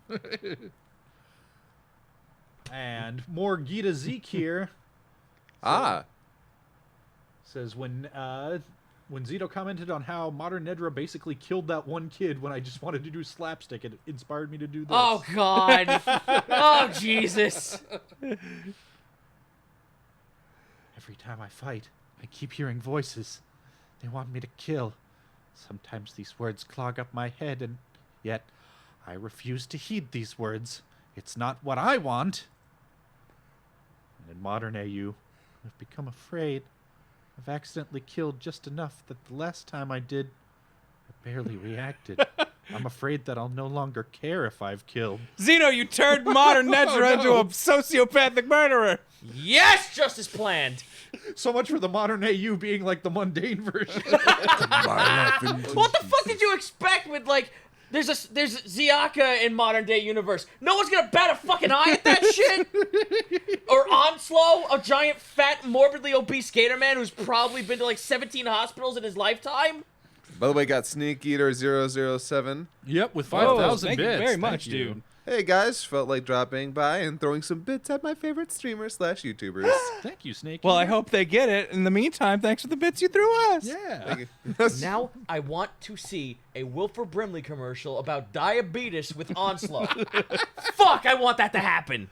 And more Gita Zeke here. Ah. Says when Zito commented on how Modern Nedra basically killed that one kid when I just wanted to do slapstick, it inspired me to do this. Oh, God. Oh, Jesus. Every time I fight, I keep hearing voices. They want me to kill. Sometimes these words clog up my head, and yet I refuse to heed these words. It's not what I want. And in modern AU, I've become afraid. I've accidentally killed just enough that the last time I did, I barely reacted. I'm afraid that I'll no longer care if I've killed. Zeno, you turned modern Nedra into a sociopathic murderer. Yes, just as planned. So much for the modern AU being like the mundane version. What the fuck did you expect with, like, there's Ziaka in modern day universe. No one's gonna bat a fucking eye at that shit. Or Onslow, a giant, fat, morbidly obese skater man who's probably been to like 17 hospitals in his lifetime. By the way, got Sneak Eater 007. Yep, with Oh, 5,000 thank bits. you very Thank much, you. dude. Hey guys, felt like dropping by and throwing some bits at my favorite streamers/YouTubers. Thank you, Snake. Well, I hope they get it. In the meantime, thanks for the bits you threw us. Yeah. Thank you. Now I want to see a Wilford Brimley commercial about diabetes with Onslow. Fuck, I want that to happen.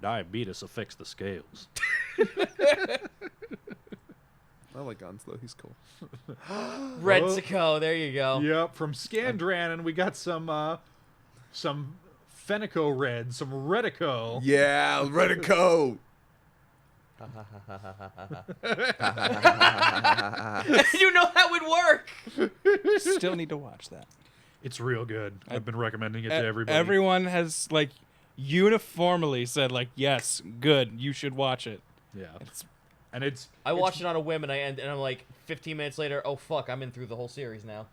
Diabetes affects the scales. I like Onslow, he's cool. Red Zico, there you go. Yep, from Scandran, and we got some Fenico Red, some Redico. Yeah, Redico! You know that would work. Still need to watch that. It's real good. I've been recommending it to everybody. Everyone has like uniformly said like, yes, good, you should watch it. Yeah. It's And it's I watched it on a whim, and I'm like, 15 minutes later, oh fuck, I'm in through the whole series now.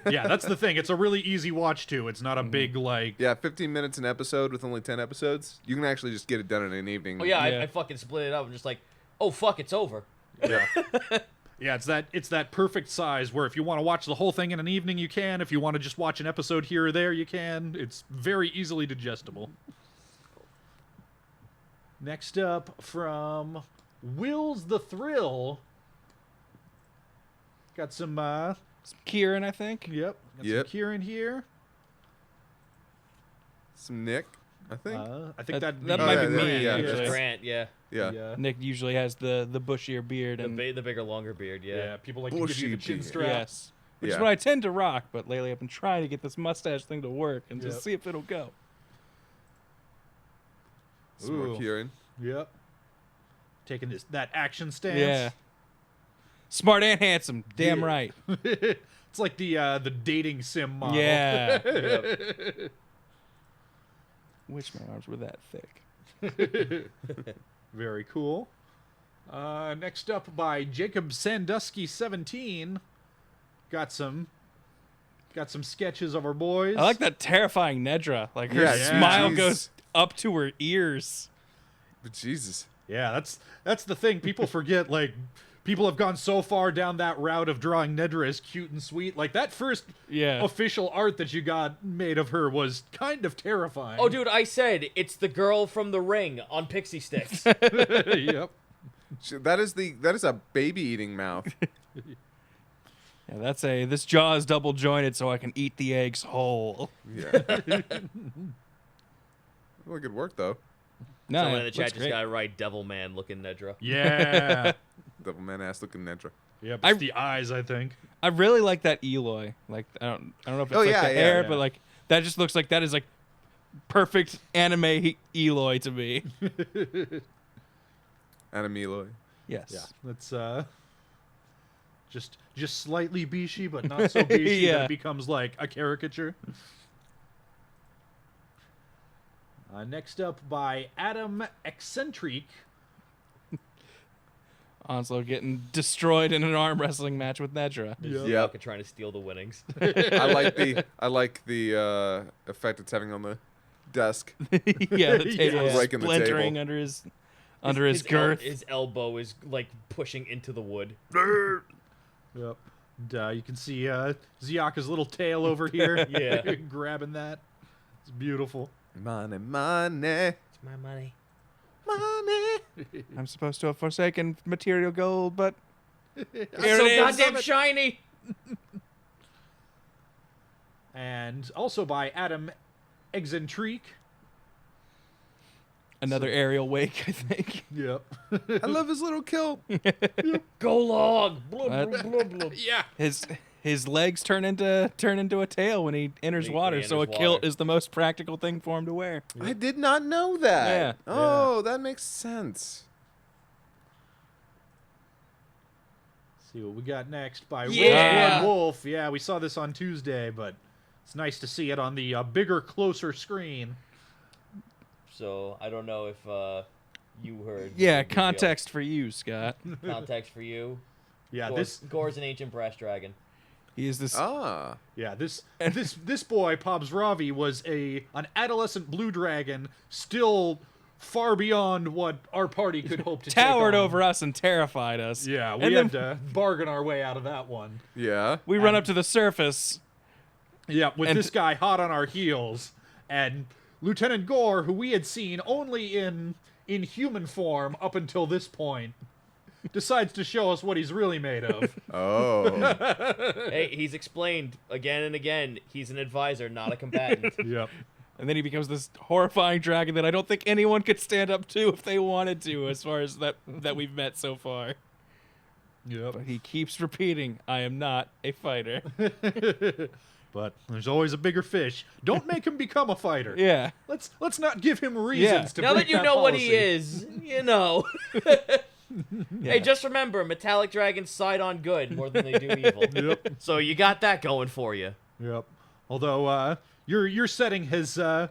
yeah, that's the thing. It's a really easy watch too. It's not a big like Yeah, 15 minutes an episode with only 10 episodes. You can actually just get it done in an evening. Oh yeah, Yeah. I fucking split it up and just like, oh fuck, it's over. yeah. Yeah, it's that perfect size where if you want to watch the whole thing in an evening, you can. If you want to just watch an episode here or there, you can. It's very easily digestible. Next up from Will's the Thrill. Got some Kieran, I think. yep. Got Yep. some Kieran here. Some Nick. I think. I think That that might be yeah, me. yeah, usually. That's Grant, yeah. Yeah. Nick usually has the bushier beard and The bigger, longer beard, yeah. Yeah, people like to give you the Bushy chin beard. strap. yes, which is Yeah. what I tend to rock. But lately, I've been trying to get this mustache thing to work and Yep. just see if it'll go. Some more Ooh. Kieran. Yep. Taking that action stance. Yeah, smart and handsome. Damn Yeah. right. It's like the dating sim model. Yeah. Yep. Wish my arms were that thick. Very cool. Next up by Jacob Sandusky 17. Got some sketches of our boys. I like that terrifying Nedra. Like her Yeah, smile jeez. goes up to her ears. But Jesus. Yeah, that's the thing. People forget, like, people have gone so far down that route of drawing Nedra as cute and sweet. Like, that first Yeah. official art that you got made of her was kind of terrifying. Oh, dude, I said it's the girl from The Ring on pixie sticks. Yep. That is a baby eating mouth. Yeah, this jaw is double jointed so I can eat the eggs whole. Yeah. Well, good work though. No, Someone in the looks chat just great. got to write Devil Man looking Nedra. Yeah. Devil man ass looking Nedra. Yep. I- It's the eyes, I think. I really like that Eloy. Like I don't know if it's Oh, like yeah, the yeah, hair, yeah. but like that just looks like that is like perfect anime Eloy to me. Anamiloy. Yes. Yeah. That's just slightly Bishi, but not so Bishi that Yeah. it becomes like a caricature. Next up by Adam Eccentric. Onslow getting destroyed in an arm wrestling match with Nedra. There's Yep. Zaka trying to steal the winnings. I like the effect it's having on the desk. Yeah, the table is Breaking the splintering table. under his girth. His elbow is like pushing into the wood. Yep. And, you can see Ziaka's little tail over here. Yeah. Grabbing that. It's beautiful. Money, money, It's my money. money. I'm supposed to have forsaken material gold, but It's Here so it is. goddamn shiny. And also by Adam Eccentric. another aerial wake, I think. Yep. I love his little kilt. Go log. Blub, blub, blub, blub. Yeah. His legs turn into a tail when he enters When he water, so a enters kilt water. is the most practical thing for him to wear. I did not know that. Yeah. Oh, that makes sense. See what we got next by Yeah. Wolf Wolf. Yeah, we saw this on Tuesday, but it's nice to see it on the bigger, closer screen. So I don't know if you heard. Yeah, the big deal. context for you, Scott. Context for you. Yeah, Gore's an ancient brass dragon. He is this. Ah. Yeah, this boy, Pobs Ravi, was an adolescent blue dragon, still far beyond what our party could hope to towered take on. over us and terrified us. Yeah, we And had then to bargain our way out of that one. Yeah. we run up to the surface. Yeah, with And- this guy hot on our heels, and Lieutenant Gore, who we had seen only in human form up until this point, decides to show us what he's really made of. Oh. Hey, he's explained again and again. He's an advisor, not a combatant. Yep. And then he becomes this horrifying dragon that I don't think anyone could stand up to if they wanted to, as far as that we've met so far. Yep. But he keeps repeating, I am not a fighter. But there's always a bigger fish. Don't make him become a fighter. Yeah. Let's not give him reasons to Now break that you know policy. what he is, you know. Hey, just remember, metallic dragons side on good more than they do evil. Yep. So you got that going for you. Yep. Although your setting has done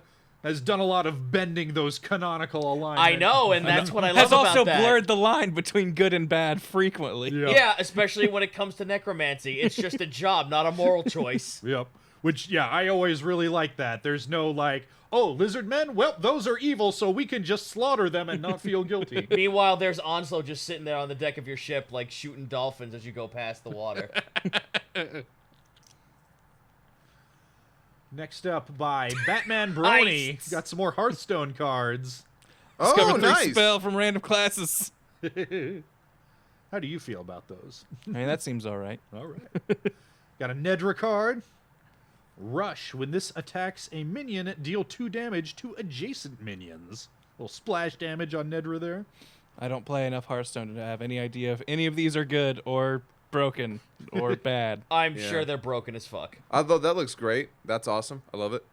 a lot of bending those canonical alignments. I know, and that's what I love Has also about that. blurred the line between good and bad frequently. Yep. Yeah, especially when it comes to necromancy. It's just a job, not a moral choice. Yep. Which, yeah, I always really like that. There's no like, oh, lizard men? Well, those are evil, so we can just slaughter them and not feel guilty. Meanwhile, there's Onslow just sitting there on the deck of your ship, like shooting dolphins as you go past the water. Next up by Batman Brony. Nice. Got some more Hearthstone cards. Discover Oh, 3 nice. spell from random classes. How do you feel about those? I mean, that seems all right. All right. Got a Nedra card. Rush. When this attacks a minion, deal 2 damage to adjacent minions. Little splash damage on Nedra there. I don't play enough Hearthstone to have any idea if any of these are good or broken or bad. I'm Yeah. sure they're broken as fuck. Although that looks great. That's awesome. I love it.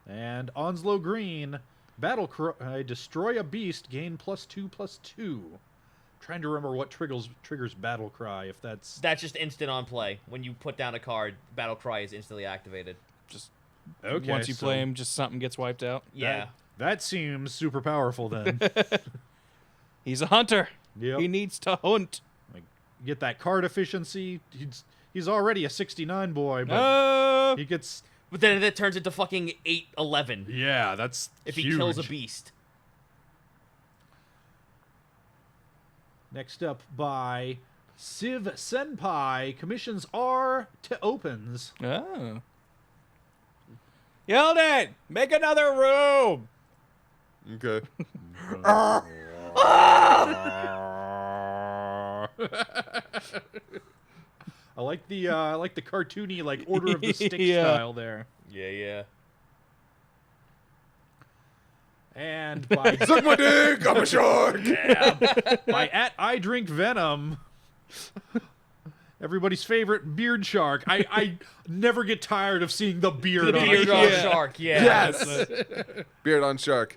And Onslow Green. Battle Cry. Destroy a beast. Gain +2/+2. Trying to remember what triggers Battle Cry. If that's just instant on play. When you put down a card, Battle Cry is instantly activated. Just okay. once you so play him, just something gets wiped out. Yeah. that seems super powerful then. He's a hunter. Yep. He needs to hunt. Like, get that card efficiency. He's already a 69 boy, but he gets. But then that turns into fucking 8/11 Yeah, that's if huge. he kills a beast. Next up by Civ Senpai. Commissions R to opens. Oh. Yelden, make another room. Okay. I like the cartoony like Order of the Stick Yeah. style there. Yeah. And by Suck my dick! I'm a shark! by at I Drink Venom. Everybody's favorite beard shark. I never get tired of seeing the beard The on beard it. on Yeah. shark, yeah. Yes. Beard on shark.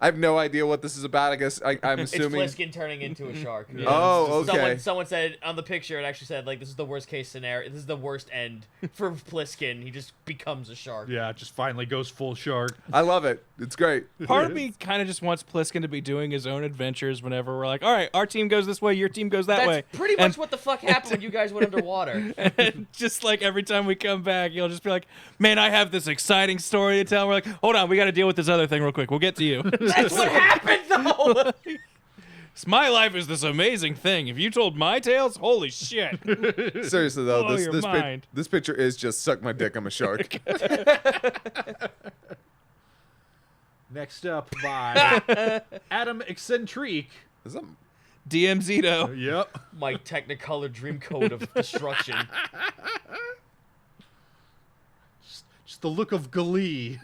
I have no idea what this is about. I guess I'm It's assuming. Pliskin turning into a shark. Oh, okay. Someone said on the picture, it actually said, like, this is the worst case scenario. This is the worst end for Pliskin. He just becomes a shark. Yeah, it just finally goes full shark. I love it. It's great. Part of me kind of just wants Pliskin to be doing his own adventures whenever we're like, all right, our team goes this way, your team goes that That's way. pretty much what the fuck happened when you guys went underwater. And just like every time we come back, you'll just be like, man, I have this exciting story to tell. We're like, hold on, we got to deal with this other thing real quick. We'll get to you. That's what happened, though! My life is this amazing thing. If you told my tales, holy shit. Seriously though, Blow your mind. this picture is just suck my dick. I'm a shark. Next up by Adam Eccentric. Is that DMZito. Yep. My Technicolor Dreamcoat of destruction. Just the look of glee.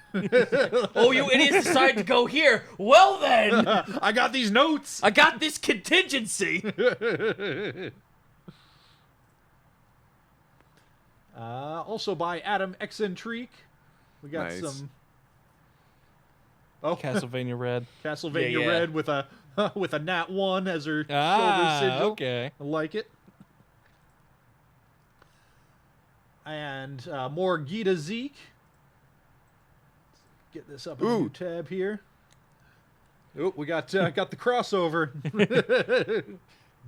Oh, you idiots decided to go here. Well, then, I got these notes. I got this contingency. Also by Adam Eccentric. We got Nice. some. Oh, Castlevania Red. Castlevania Yeah, yeah. Red with a nat 1 as her Ah, shoulder sigil. okay. I like it. And more Gita Zeke. Get this up in a new Ooh. tab here. Oh, we got the crossover.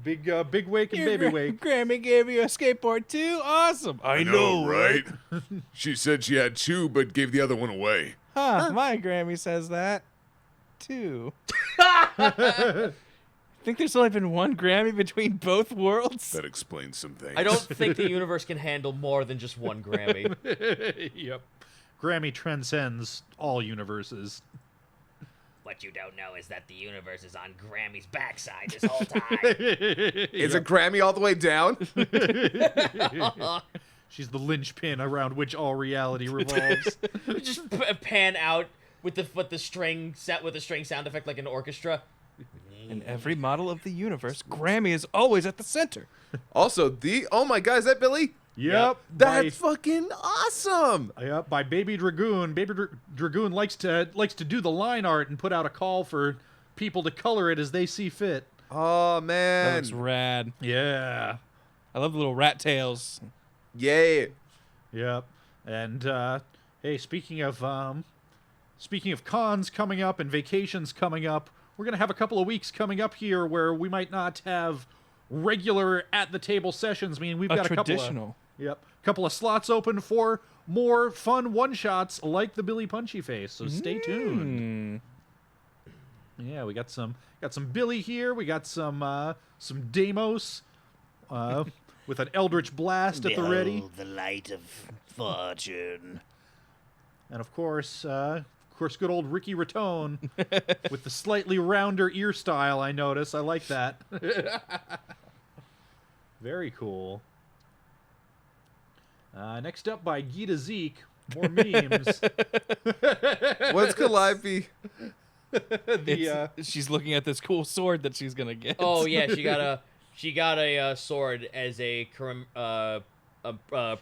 Big wake and baby wake. Grammy gave you a skateboard too? Awesome. I know, right? She said she had 2, but gave the other one away. Huh, my Grammy says that too. Think there's only been one Grammy between both worlds? That explains some things. I don't think the universe can handle more than just one Grammy. Yep. Grammy transcends all universes. What you don't know is that the universe is on Grammy's backside this whole time. Is a Grammy all the way down? She's the linchpin around which all reality revolves. Just pan out with the string set with the string sound effect like an orchestra. In every model of the universe, Grammy is always at the center. Also, oh my God, is that Billy? Yep. That's fucking awesome. Yep, by Baby Dragoon. Baby Dragoon likes to do the line art and put out a call for people to color it as they see fit. Oh That man. looks rad. Yeah. I love the little rat tails. Yay. Yep. And hey, speaking of cons coming up and vacations coming up, we're gonna have a couple of weeks coming up here where we might not have regular at the table sessions. I mean, we've got a traditional. couple of slots open for more fun one shots like the Billy Punchy Face. So stay tuned. Yeah, we got some Billy here. We got some Deimos with an Eldritch Blast at the ready, the light of fortune. and of course, good old Ricky Ratone with the slightly rounder ear style. I notice. I like that. Very cool. Next up by Gita Zeke. More memes. What's Calliope? She's looking at this cool sword that she's gonna get. Oh yeah, she got a sword as a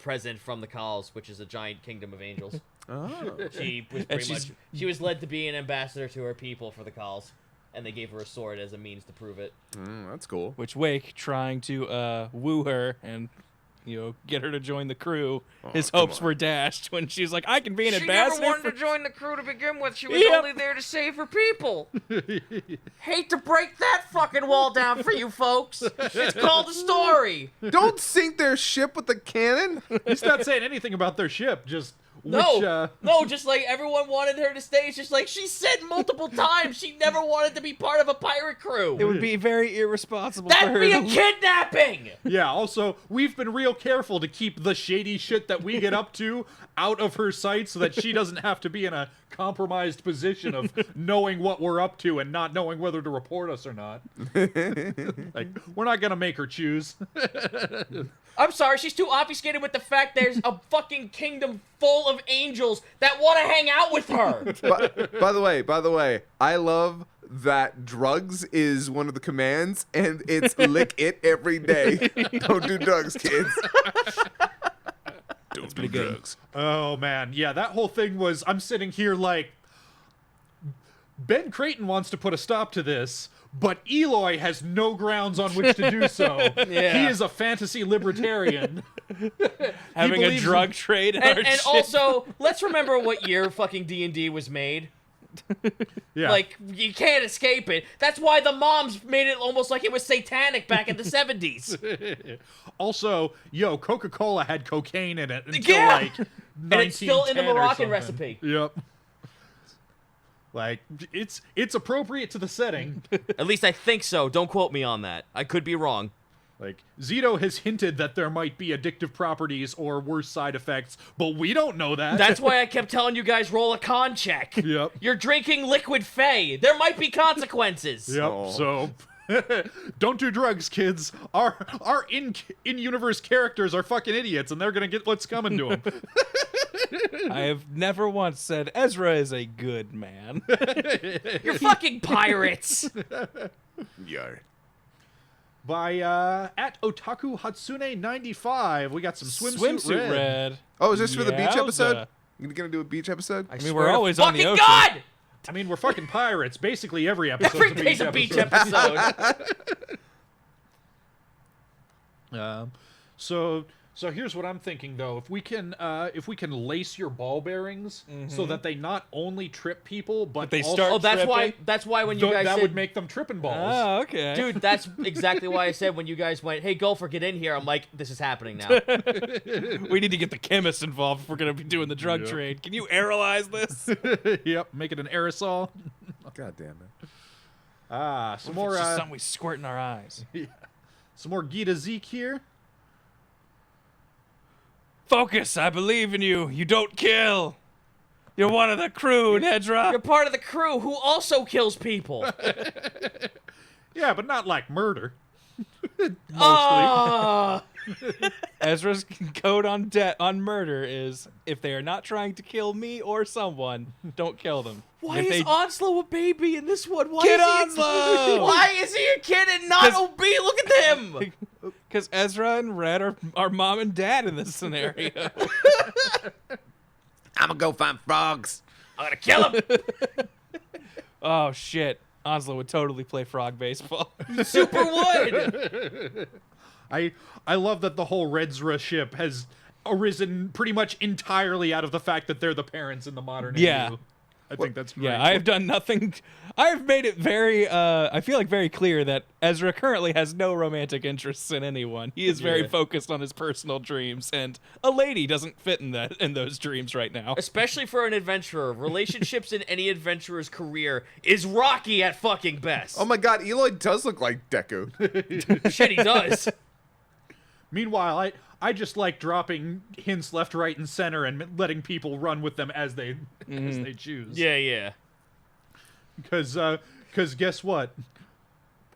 present from the Khals, which is a giant kingdom of angels. Oh. She was she was led to be an ambassador to her people for the Khals, and they gave her a sword as a means to prove it. That's cool. Which Wake, trying to woo her and get her to join the crew, his hopes were dashed when she's like, I can be an ambassador. She never wanted to join the crew to begin with. She was Yep. only there to save her people. Hate to break that fucking wall down for you folks. It's called a story. Don't sink their ship with the cannon. He's not saying anything about their ship, just No, no, just like everyone wanted her to stay. It's just like she said multiple times she never wanted to be part of a pirate crew. It would be very irresponsible for That'd her be to a kidnapping. Yeah, also, we've been real careful to keep the shady shit that we get up to out of her sight so that she doesn't have to be in a compromised position of knowing what we're up to and not knowing whether to report us or not. Like, we're not gonna make her choose. I'm sorry, she's too obfuscated with the fact there's a fucking kingdom full of angels that want to hang out with her. By the way, I love that drugs is one of the commands, and it's lick it every day. Don't do drugs, kids. Don't do drugs. Oh, man. Yeah, that whole thing was, I'm sitting here like, Ben Creighton wants to put a stop to this, but Eloy has no grounds on which to do so. Yeah. He is a fantasy libertarian. having a believes drug trade in our And ship. also, let's remember what year fucking D&D was made. Yeah. Like, you can't escape it. That's why the moms made it almost like it was satanic back in the 70s. Also, Coca-Cola had cocaine in it until Yeah! like 1910 And it's still in the or Moroccan something. recipe. Yep. Like, it's appropriate to the setting. At least I think so. Don't quote me on that. I could be wrong. Like, Zito has hinted that there might be addictive properties or worse side effects, but we don't know that. That's why I kept telling you guys roll a con check. Yep. You're drinking liquid Fey. There might be consequences. Yep. Oh. So don't do drugs, kids. Our in-universe characters are fucking idiots, and they're gonna get what's coming to them. I have never once said Ezra is a good man. You're fucking pirates. Yar. By at Otaku Hatsune 95, we got some swimsuit red. Oh, is this for the beach episode? Yowza. You gonna do a beach episode? I mean, swear we're to always on the fucking ocean. God! I mean, we're fucking pirates. Basically, every episode. Every day's a beach episode. So here's what I'm thinking though. If we can lace your ball bearings so that they not only trip people, but they also, start Oh, that's why. tripping. That's why when you guys that said, would make them tripping balls. Oh, okay. dude, that's exactly why I said when you guys went, "Hey, Gopher, get in here." I'm like, this is happening now. We need to get the chemist involved if we're going to be doing the drug trade. Can you aerolize this? Yep, make it an aerosol. God damn it. Some It's more just something we squirt in our eyes. some more Gita Zeke here. Focus, I believe in you. You don't kill. You're one of the crew, Nedra. You're part of the crew who also kills people. Yeah, but not like murder. Mostly. Oh, Ezra's code on murder is if they are not trying to kill me or someone, don't kill them. why If is they Onslow a baby in this one? Why Get is he Onslow! Why is he a kid and not 'Cause- OB? Look at him. Because Ezra and Red are mom and dad in this scenario. I'm gonna go find frogs. I'm gonna kill him. Oh shit. Onslow would totally play frog baseball. Super would. I love that the whole Redzra ship has arisen pretty much entirely out of the fact that they're the parents in the modern Yeah. AU. I think that's great. Yeah, I have done nothing. I've made it very, I feel like very clear that Ezra currently has no romantic interests in anyone. He is very focused on his personal dreams, and a lady doesn't fit in those dreams right now. Especially for an adventurer, relationships in any adventurer's career is rocky at fucking best. Oh my god, Eloy does look like Deku. Shit, he does. Meanwhile, I just like dropping hints left, right, and center and letting people run with them as they choose. Yeah. Because guess what?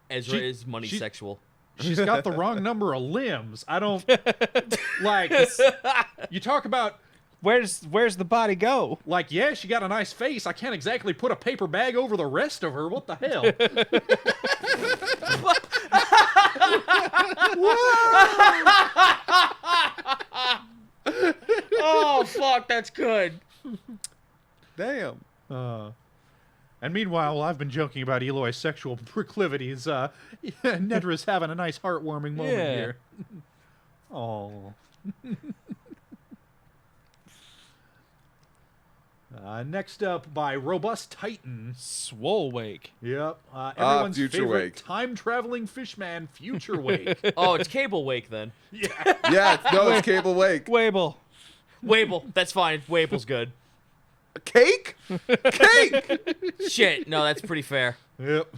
Ezra She- is money she- sexual. She's got the wrong number of limbs. I don't like. You talk about Where's the body go? like, yeah, she got a nice face. I can't exactly put a paper bag over the rest of her. What the hell? Oh fuck, that's good. Damn. And meanwhile, while I've been joking about Eloy's sexual proclivities, Nedra's having a nice heartwarming moment Yeah. here. Oh. Next up by Robust Titan. Swole wake. Yep. Everyone's Future favorite Wake. time-traveling fishman, Future Wake. Oh, it's Cable Wake then. Yeah, it's Cable Wake. Wable. Wable, that's fine. Wable's good. Cake? Cake! Shit, no, that's pretty fair. Yep.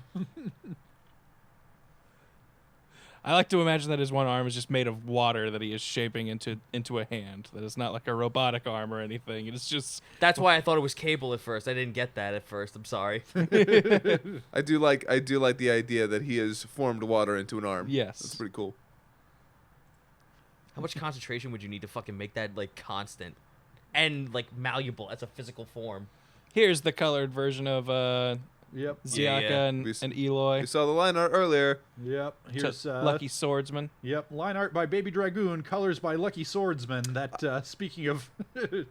I like to imagine that his one arm is just made of water that he is shaping into a hand. That it's not like a robotic arm or anything. It's just That's why I thought it was Cable at first. I didn't get that at first. I'm sorry. I do like the idea that he has formed water into an arm. Yes. That's pretty cool. How much concentration would you need to fucking make that like constant and like malleable as a physical form? here's the colored version of Yep. Ziaka yeah. and Eloy. We saw the line art earlier. Yep. Here's Lucky Swordsman. Yep. Line art by Baby Dragoon, colors by Lucky Swordsman. That speaking of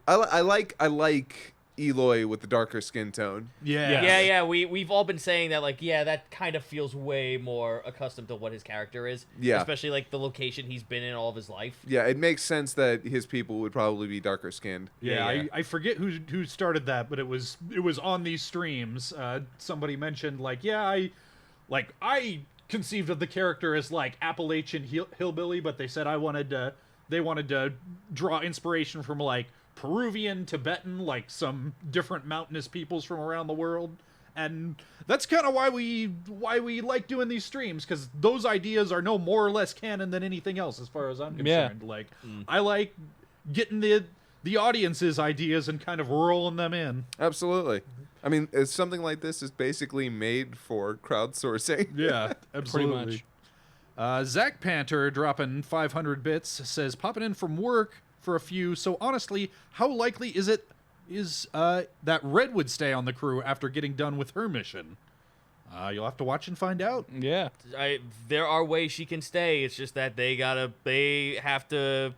I like Eloy with the darker skin tone. yeah. Yeah, we've all been saying that, like, yeah, that kind of feels way more accustomed to what his character is. Yeah. Especially, like, the location he's been in all of his life. Yeah, it makes sense that his people would probably be darker skinned. Yeah, Yeah. I forget who started that, but it was on these streams. Somebody mentioned like, yeah, I conceived of the character as like Appalachian hillbilly, but they said they wanted to draw inspiration from like Peruvian, Tibetan, like some different mountainous peoples from around the world. And that's kind of why we like doing these streams, because those ideas are no more or less canon than anything else as far as I'm concerned. Like, I like getting the audience's ideas and kind of rolling them in. Absolutely. I mean, something like this is basically made for crowdsourcing. Yeah, Pretty absolutely. much. Zach Panter dropping 500 bits says, popping in from work for a few. So honestly, how likely is that Red would stay on the crew after getting done with her mission? You'll have to watch and find out. Yeah. There are ways she can stay. It's just that they have to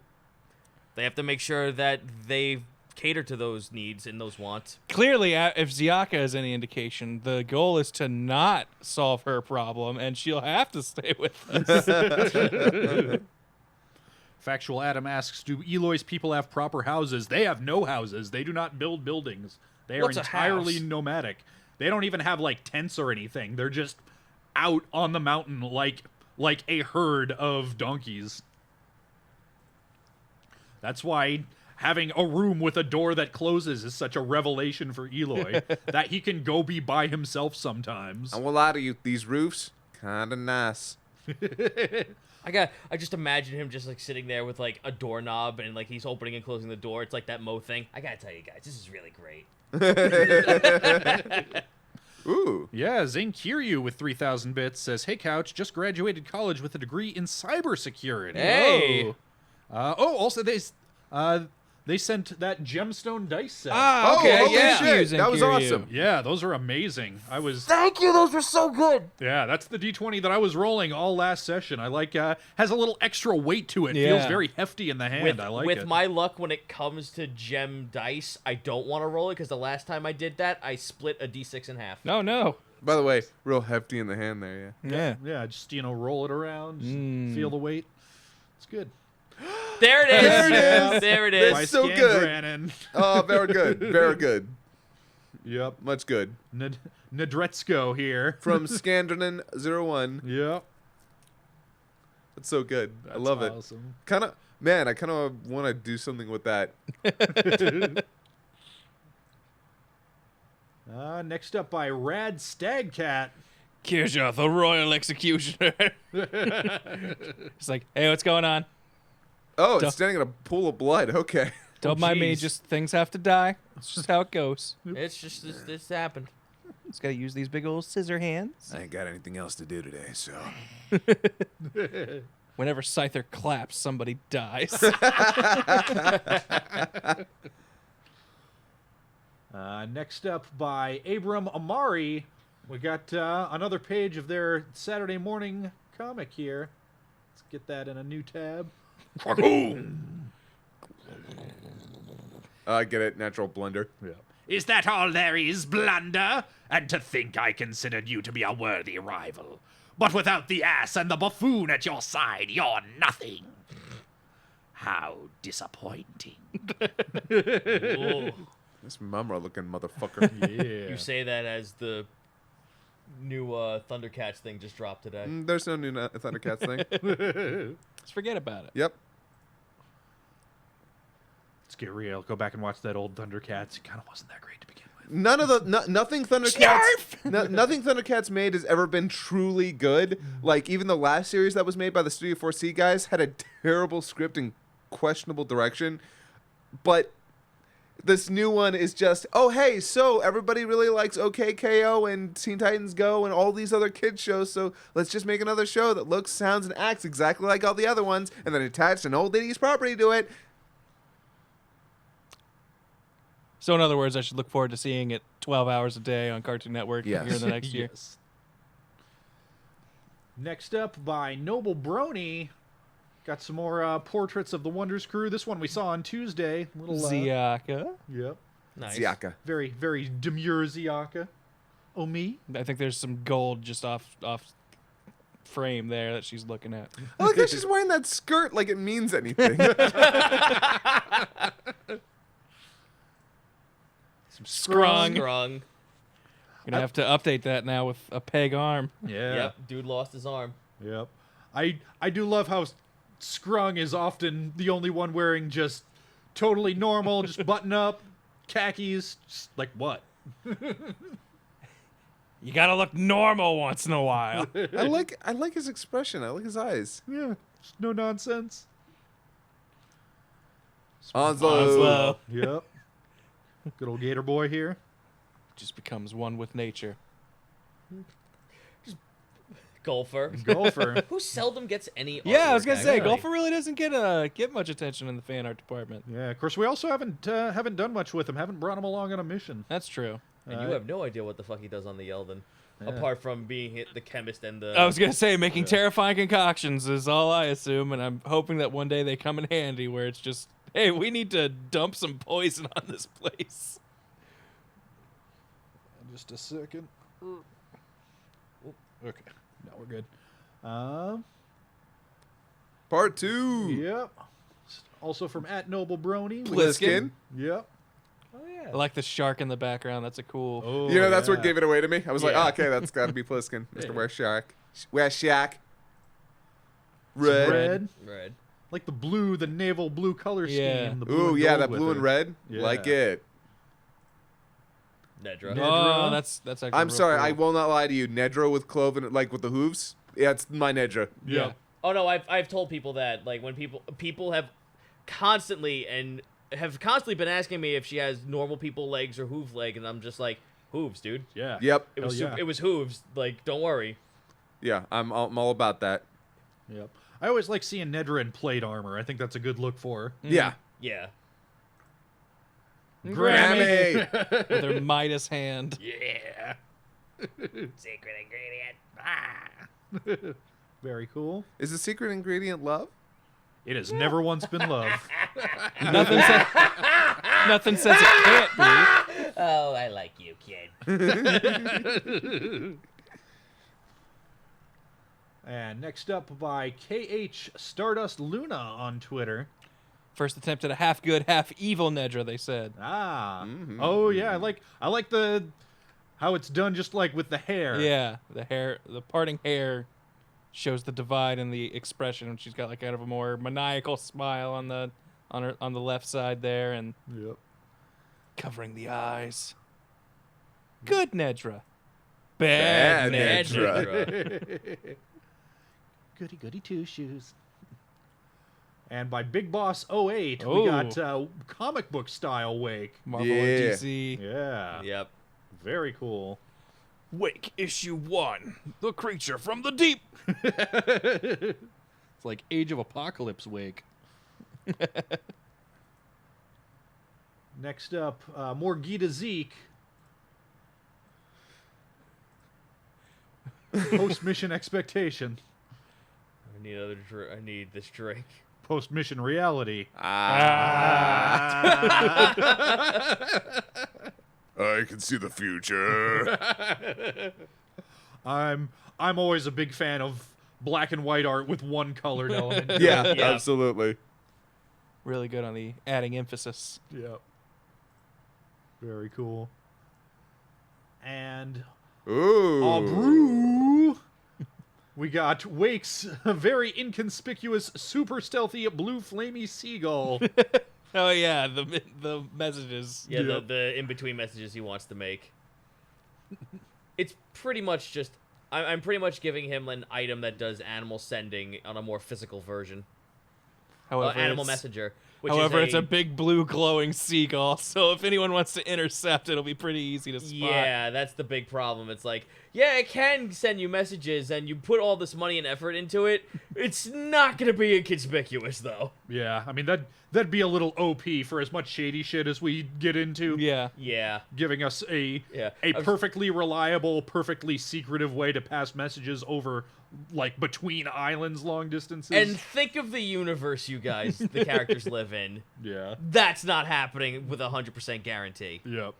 make sure that they cater to those needs and those wants. Clearly, if Ziaka is any indication, the goal is to not solve her problem, and she'll have to stay with us. Factual Adam asks, do Eloy's people have proper houses? They have no houses. They do not build buildings. They are What's a entirely house? nomadic. They don't even have like tents or anything. They're just out on the mountain like a herd of donkeys. That's why having a room with a door that closes is such a revelation for Eloy, that he can go be by himself sometimes. I won't lie to you, these roofs, kinda nice. I just imagine him just like sitting there with like a doorknob and like he's opening and closing the door. It's like that Mo thing. I gotta tell you guys, this is really great. Ooh. Yeah, Zane Kiryu with 3,000 bits says, hey, Couch, just graduated college with a degree in cybersecurity. Hey! Also, they sent that gemstone dice set. Ah, Oh, okay, holy yeah. shit, that was awesome. Yeah, those are amazing. Thank you, those were so good. Yeah, that's the D20 that I was rolling all last session. I like, has a little extra weight to it. Yeah. Feels very hefty in the hand. With, I like with it. my luck, when it comes to gem dice, I don't want to roll it because the last time I did that, I split a D6 in half. No. By the way, real hefty in the hand there, yeah. Yeah. Yeah, just, roll it around, just feel the weight. It's good. There it is. There it is. There it is. It's so good. Brannon. Oh, very good. Very good. Yep. Much good. Nadretsko here. From Scandrinan01. Yep. That's so good. I That's love it. awesome. I kind of want to do something with that. Next up by Rad Stagcat. Kirja, the Royal Executioner. It's like, hey, what's going on? Oh, Duh. it's standing in a pool of blood. Okay. Don't mind me, jeez. just things have to die. It's just how it goes. It's just this happened. It's got to use these big old scissor hands. I ain't got anything else to do today, so. Whenever Scyther claps, somebody dies. Next up by Abram Amari, we got another page of their Saturday morning comic here. Let's get that in a new tab. I get it. Natural blunder. Yeah. Is that all there is, blunder? And to think I considered you to be a worthy rival. But without the ass and the buffoon at your side, you're nothing. How disappointing. Ooh. This Mumra-looking motherfucker. Yeah. You say that as the new Thundercats thing just dropped today. There's no new Thundercats thing. Let's forget about it. Yep. Let's get real. Go back and watch that old Thundercats. It kind of wasn't that great to begin with. Nothing Thundercats. Nothing Thundercats made has ever been truly good. Like even the last series that was made by the Studio 4C guys had a terrible script and questionable direction. But this new one is just, oh hey, so everybody really likes OKKO and Teen Titans Go and all these other kids shows, so let's just make another show that looks, sounds, and acts exactly like all the other ones, and then attach an old 80s property to it. So in other words, I should look forward to seeing it 12 hours a day on Cartoon Network Yes. here in the next year. Yes. Next up by Noble Brony. Got some more portraits of the Wonders crew. This one we saw on Tuesday. Little Ziaka. Yep. Nice. Ziaka. Very, very demure Ziaka. Oh, me? I think there's some gold just off frame there that she's looking at. I like how she's wearing that skirt like it means anything. Some scrung. Strong. Gonna have to update that now with a peg arm. Yeah. Yep. Dude lost his arm. Yep. I do love how Scrung is often the only one wearing just totally normal, just button up, khakis, just like what? You gotta look normal once in a while. I like his expression. I like his eyes. Yeah, just no nonsense. Onslow. Yep. Good old Gator boy here. Just becomes one with nature. Golfer. Golfer. Who seldom gets any Yeah, I was artwork, gonna say, actually. Golfer really doesn't get much attention in the fan art department. Yeah, of course we also haven't done much with him. Haven't brought him along on a mission. That's true. And you have no idea what the fuck he does on the Yeldon. Apart from being the chemist and the... I was gonna say, making terrifying concoctions is all I assume, and I'm hoping that one day they come in handy where it's just, hey, we need to dump some poison on this place. Just a second. Okay, now we're good. Part 2. Yep. Also from @NobleBrony. Pliskin. Yep. Oh yeah. I like the shark in the background. That's a cool. Oh, You know, that's yeah. what gave it away to me. I was like, Yeah. oh, okay, that's got to be Pliskin. Mr. Where's Shark? Where's Shaq? Some Red. red. Red. Like the blue, the naval blue color Yeah. scheme. The blue Ooh, and yeah, gold that with blue it. and red. Yeah. Like it. Nedra. Nedra. Oh, that's actually. I'm real sorry, cool. I will not lie to you. Nedra with cloven, like with the hooves. Yeah, it's my Nedra. Yeah. Oh no, I've told people that, like, when people have constantly been asking me if she has normal people legs or hoof leg, and I'm just like, hooves, dude. Yeah. Yep. It was Hell yeah. it was hooves. Like, don't worry. Yeah, I'm all about that. Yep. I always like seeing Nedra in plate armor. I think that's a good look for her. Yeah. Yeah. Grammy. With her Midas hand. Yeah. Secret ingredient. Very cool. Is the secret ingredient love? It has never once been love. Nothing says it can't be. Oh, I like you, kid. And next up by KH Stardust Luna on Twitter. First attempt at a half good, half evil Nedra, they said. Ah. Oh yeah, I like the how it's done just like with the hair. Yeah, the parting hair shows the divide in the expression. And she's got like kind of a more maniacal smile on the left side there, and Yep. covering the eyes. Good Nedra. Bad Bad Nedra. Nedra. Goody goody two shoes. And by Big Boss 08, we Oh. got comic book style Wake. Marvel Yeah. and DC. Yeah. Yep. Very cool. Wake issue 1. The creature from the deep. It's like Age of Apocalypse Wake. Next up, more Gita Zeke. Post-mission expectation. I need I need this drink. Post-mission reality. I can see the future. I'm always a big fan of black and white art with one colored element. Yeah, Yeah. absolutely. Really good on the adding emphasis. Yep. Very cool. And Ooh. brew. We got Wake's very inconspicuous, super stealthy blue flamey seagull. Oh yeah, the messages. Yeah, Yep. the in-between messages he wants to make. It's pretty much just... I'm pretty much giving him an item that does animal sending on a more physical version. However, Animal it's- messenger. Which However, is it's a big blue glowing seagull, so if anyone wants to intercept, it'll be pretty easy to spot. Yeah, that's the big problem. It's like, yeah, it can send you messages, and you put all this money and effort into it. It's not gonna be inconspicuous, though. Yeah, I mean that'd be a little OP for as much shady shit as we get into. Yeah. Yeah. Giving us a Yeah. perfectly reliable, perfectly secretive way to pass messages over, like, between islands long distances. And think of the universe you guys, the characters live in. yeah. That's not happening with 100% guarantee. Yep.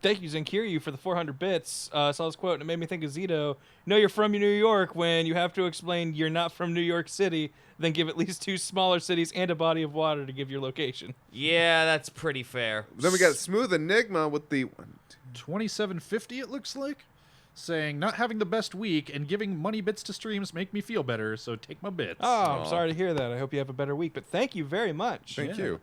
Thank you, Zenkiryu, for the 400 bits. I saw this quote, and it made me think of Zito. Know you're from New York when you have to explain you're not from New York City, then give at least 2 smaller cities and a body of water to give your location. Yeah, that's pretty fair. Then we got Smooth Enigma with the 2750 it looks like, saying not having the best week and giving money bits to streams make me feel better, so take my bits. Oh, I'm sorry to hear that. I hope you have a better week, but thank you very much. Thank Yeah. you.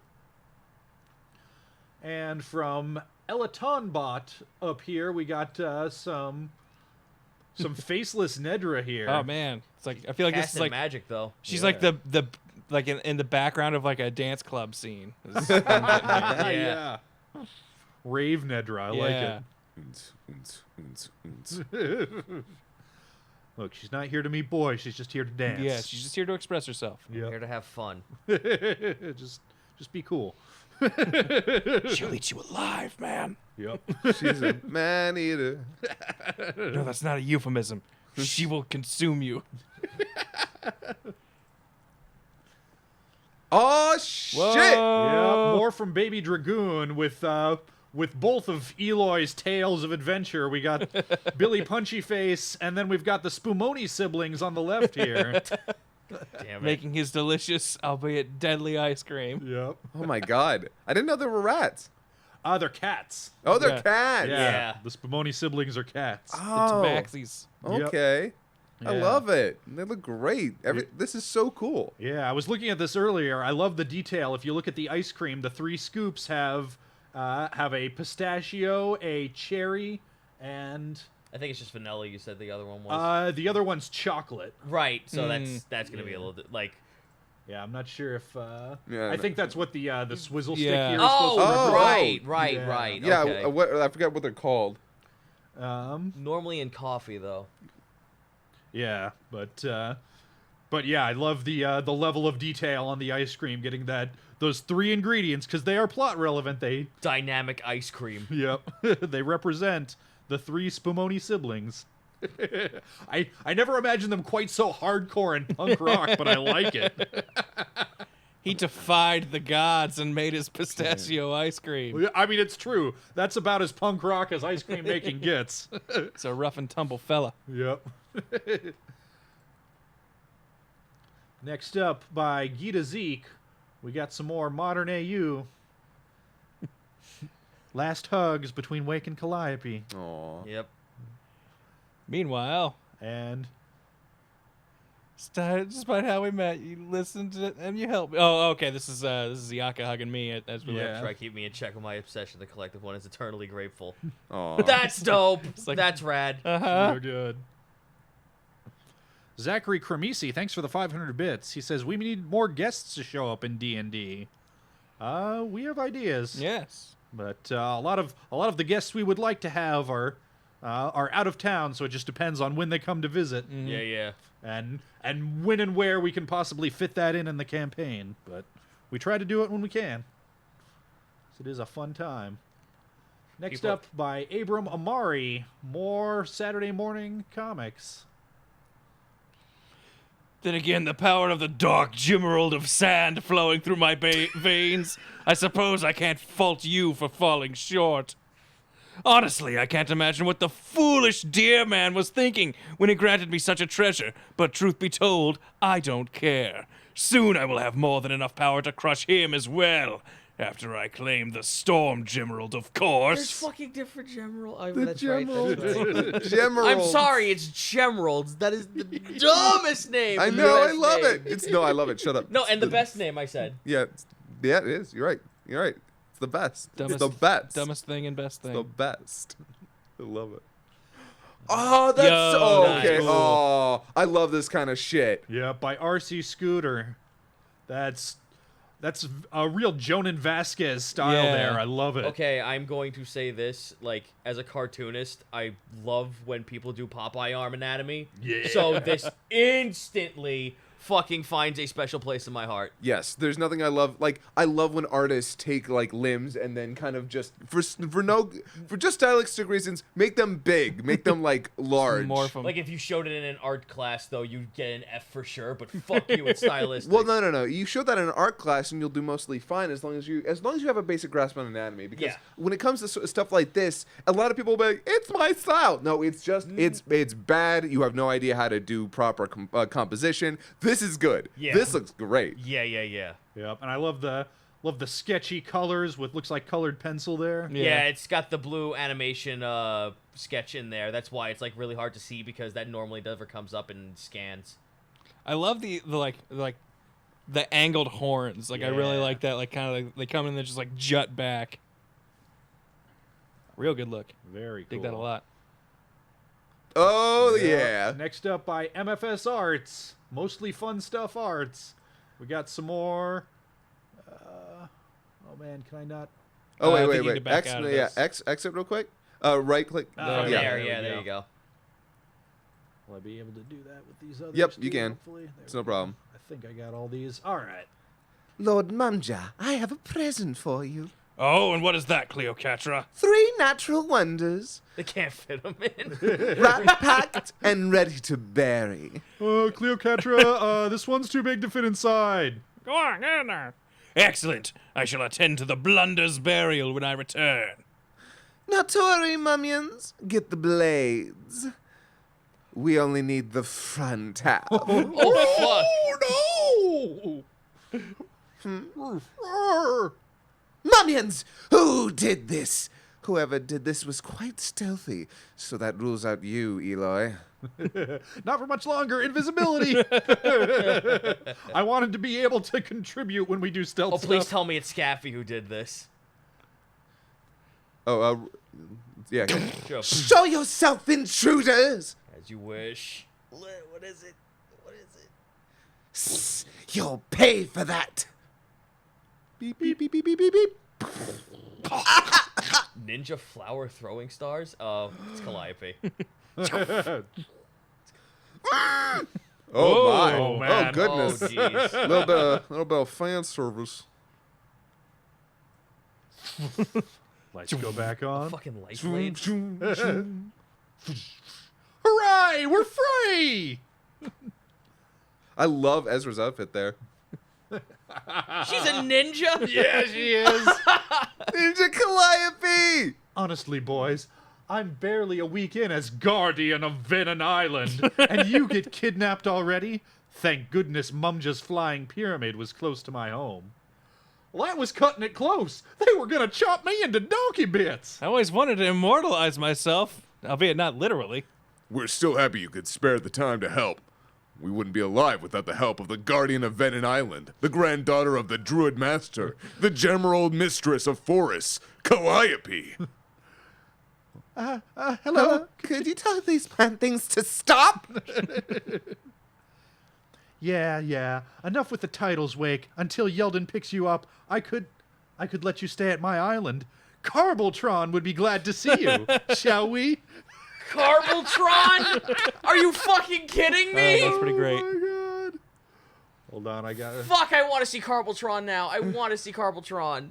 And from Elatonbot up here, we got some faceless Nedra here. Oh man, it's like I feel like this is Casting like magic, though. she's like the like in the background of like a dance club scene. Yeah. Rave Nedra, I like Yeah. it. Unz, unz, unz, unz. Look, she's not here to meet boys, she's just here to dance. Yeah, she's just here to express herself. Here to have fun. just be cool. She'll eat you alive, man. Yep. She's a man eater. No, that's not a euphemism. She will consume you. Oh shit! Yeah, more from Baby Dragoon with both of Eloy's tales of adventure. We got Billy Punchy Face, and then we've got the Spumoni siblings on the left here. Damn it. Making his delicious, albeit deadly ice cream. Yep. Oh my god! I didn't know there were rats. They're cats. Oh, they're Yeah. cats. Yeah. The Spumoni siblings are cats. Oh, The Tabaxis. okay. I Yeah. love it. They look great. This is so cool. Yeah, I was looking at this earlier. I love the detail. If you look at the ice cream, the 3 scoops have a pistachio, a cherry, and I think it's just vanilla. You said the other one was. the other one's chocolate. Right. So that's gonna be a little bit like. Yeah, I'm not sure if. Yeah, I think that's what the swizzle stick Yeah. here is supposed to Oh, represent. right. Yeah. Right. Yeah, Okay. what, I forgot what they're called. Normally in coffee, though. Yeah, but yeah, I love the level of detail on the ice cream, getting those 3 ingredients because they are plot relevant. They Dynamic ice cream. they represent the 3 Spumoni siblings. I never imagined them quite so hardcore and punk rock, but I like it. He defied the gods and made his pistachio ice cream. I mean, it's true. That's about as punk rock as ice cream making gets. It's a rough and tumble fella. Yep. Next up, by Gita Zeke, we got some more modern AU. Last hugs between Wake and Calliope. Aw. Yep. Meanwhile, And despite how we met, you listened to it and you helped me. Oh, okay. This is Yaka hugging me as we Yeah. left. Try to keep me in check with my obsession. The collective one is eternally grateful. Aw. That's dope. like- That's rad. they're good. Zachary Cremisi, thanks for the 500 bits. He says, we need more guests to show up in D&D. We have ideas. Yes. But a lot of the guests we would like to have are out of town, so it just depends on when they come to visit. Yeah, yeah. And when and where we can possibly fit that in the campaign. But we try to do it when we can. So it is a fun time. Next People- up by Abram Amari, more Saturday morning comics. Then again, the power of the dark gimmerald of sand flowing through my veins. I suppose I can't fault you for falling short. Honestly, I can't imagine what the foolish deer man was thinking when he granted me such a treasure, but truth be told, I don't care. Soon I will have more than enough power to crush him as well, after I claim the storm gimmerald, of There's course. fucking different Gemerald. That's right. Gemerald. That's right. Gemerald. I'm sorry, it's Gemerald. That is the dumbest name. I and the know, I best love name. it. It's no, I love it. Shut up. No, and the best name, I said. Yeah, yeah, it is. You're right. You're right. It's the best. It's the Dumbest- best. Dumbest thing and best The thing. best. I love it. Oh, that's Yo, oh, okay. nice. Oh, I love this kind of shit. Yeah, by RC Scooter. That's a real Jonan Vasquez style Yeah. there. I love it. Okay, I'm going to say this. Like, as a cartoonist, I love when people do Popeye arm anatomy. Yeah. So this instantly fucking finds a special place in my heart. Yes, there's nothing I love. Like, I love when artists take like limbs and then kind of just for just stylistic reasons make them big, make them like large. Morph 'em. Like, if you showed it in an art class, though, you'd get an F for sure, but fuck you, it's stylistic. Well, no. You show that in an art class, and you'll do mostly fine as long as you have a basic grasp on anatomy. Because Yeah. when it comes to stuff like this, a lot of people will be like, "It's my style." No, it's just it's bad. You have no idea how to do proper composition. This is good. Yeah. This looks great. Yeah. Yep, and I love the sketchy colors with looks like colored pencil there. Yeah, it's got the blue animation sketch in there. That's why it's like really hard to see because that normally never comes up in scans. I love the the angled horns. Like I really Yeah. like that. Like kind of like, they come in and they just like jut back. Real good look. Very cool. Dig that a lot. Oh yeah. Next up by MFS Arts, mostly fun stuff arts. We got some more. Oh man, can I not? Oh I think wait. you need to back out of this. Exit real quick. Right click. There, yeah. there you go. Will I be able to do that with these others? Yep, you too, can. hopefully? It's There no we go. problem. I think I got all these. All right. Lord Mumja, I have a present for you. Oh, and what is that, Cleopatra? 3 natural wonders, They can't fit them in. wrap-packed and ready to bury. Cleopatra, this one's too big to fit inside. Go on, get in there. Excellent. I shall attend to the blunder's burial when I return. Not to worry, mummians. Get the blades. We only need the front half. Oh, Roar. Mummians! Who did this? Whoever did this was quite stealthy, so that rules out you, Eloy. Not for much longer. Invisibility. I wanted to be able to contribute when we do stealth fuck. Oh, please stuff. tell me it's Scaffy who did this. Oh, yeah. Sure. Show yourself, intruders! As you wish. What is it? What is it? You'll pay for that. Beep, beep, beep, beep, beep, beep, beep. Ninja flower throwing stars? Oh, it's Calliope. Oh, my. Oh, man. Oh, goodness. Oh, jeez. little bit of fan service. Let's go back on. Fucking light blade. Hooray! We're free! I love Ezra's outfit there. She's a ninja? Yeah, she is. Ninja Calliope! Honestly, boys, I'm barely a week in as guardian of Venom Island, and you get kidnapped already? Thank goodness Mumja's flying pyramid was close to my home. Well, that was cutting it close. They were gonna chop me into donkey bits. I always wanted to immortalize myself, albeit not literally. We're so happy you could spare the time to help. We wouldn't be alive without the help of the Guardian of Venom Island, the granddaughter of the Druid Master, the Gemerald Mistress of Forests, Calliope. Hello? Could you tell these plant things to stop? Yeah. Enough with the titles, Wake. Until Yeldon picks you up, I could let you stay at my island. Carbotron would be glad to see you. Shall we? Carbotron? Are you fucking kidding me? That's pretty great. Oh my god. Hold on, I gotta Want to see Carbotron now. I want to see Carbotron.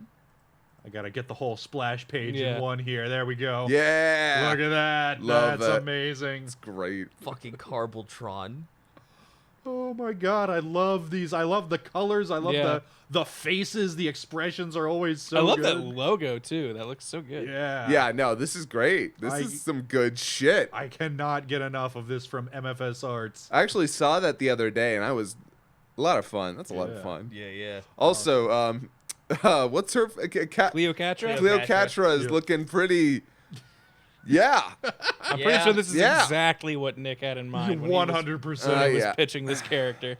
get the whole splash page Yeah. in one here. There we go. Yeah. Look at that. Love That's that. amazing. Great. Fucking Carbotron. Oh my god, I love these. I love the colors. I love Yeah. the faces. The expressions are always so I love that good. logo too. That looks so good. Yeah. Yeah, no, this is great. This is some good shit. I cannot get enough of this from MFS Arts. I actually saw that the other day, and I was a lot of fun. That's a lot of Yeah. fun. Yeah. Also, what's her Cleocatra? Cleopatra is Yeah. looking pretty. Yeah, I'm pretty sure this is Yeah. exactly what Nick had in mind when he was 100%. yeah. pitching this character.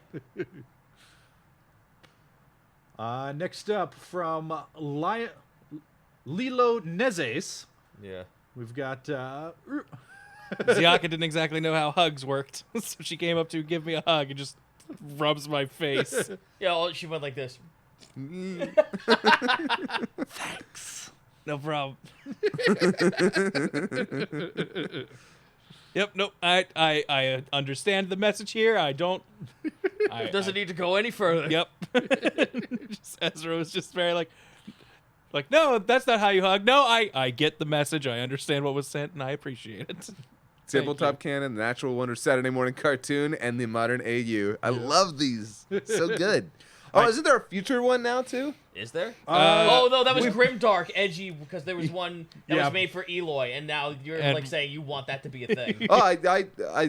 Next up from Lilo Nezes, Yeah. we've got Ziaka didn't exactly know how hugs worked, so she came up to give me a hug and just rubs my face. Yeah, well, she went like this. No problem. Yep. Nope. I understand the message here. I don't. Doesn't need to go any further. Yep. Ezra was just very like, no, that's not how you hug. No, I get the message. I understand what was sent, and I appreciate it. Tabletop Canon, the Natural Wonder Saturday Morning Cartoon, and the Modern AU. I love these. So good. Oh, isn't there a future one now too? Is there? Uh, Oh no, that was grimdark, edgy, because there was one that Yeah. was made for Eloy, and now you're And- like saying you want that to be a thing. Oh,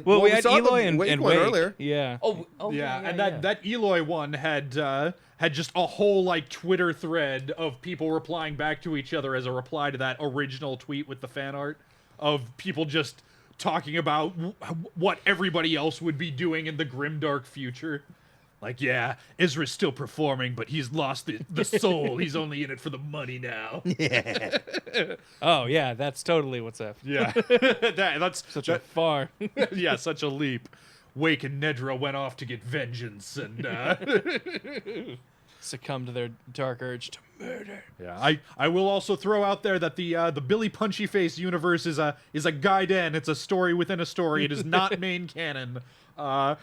Well, we had saw Eloy the and Wake and one Wake. earlier. Yeah. Oh, yeah, and yeah. that Eloy one had just a whole like Twitter thread of people replying back to each other as a reply to that original tweet with the fan art of people just talking about what everybody else would be doing in the grimdark future. Like, yeah, Ezra's still performing, but he's lost the soul. He's only in it for the money now. Oh yeah, that's totally what's up. Yeah, that's Such a far. yeah, such a leap. Wake and Nedra went off to get vengeance, and Succumb to their dark urge to murder. yeah, I will also throw out there that the Billy Punchy Face universe is a Gaiden. It's a story within a story. It is not main canon.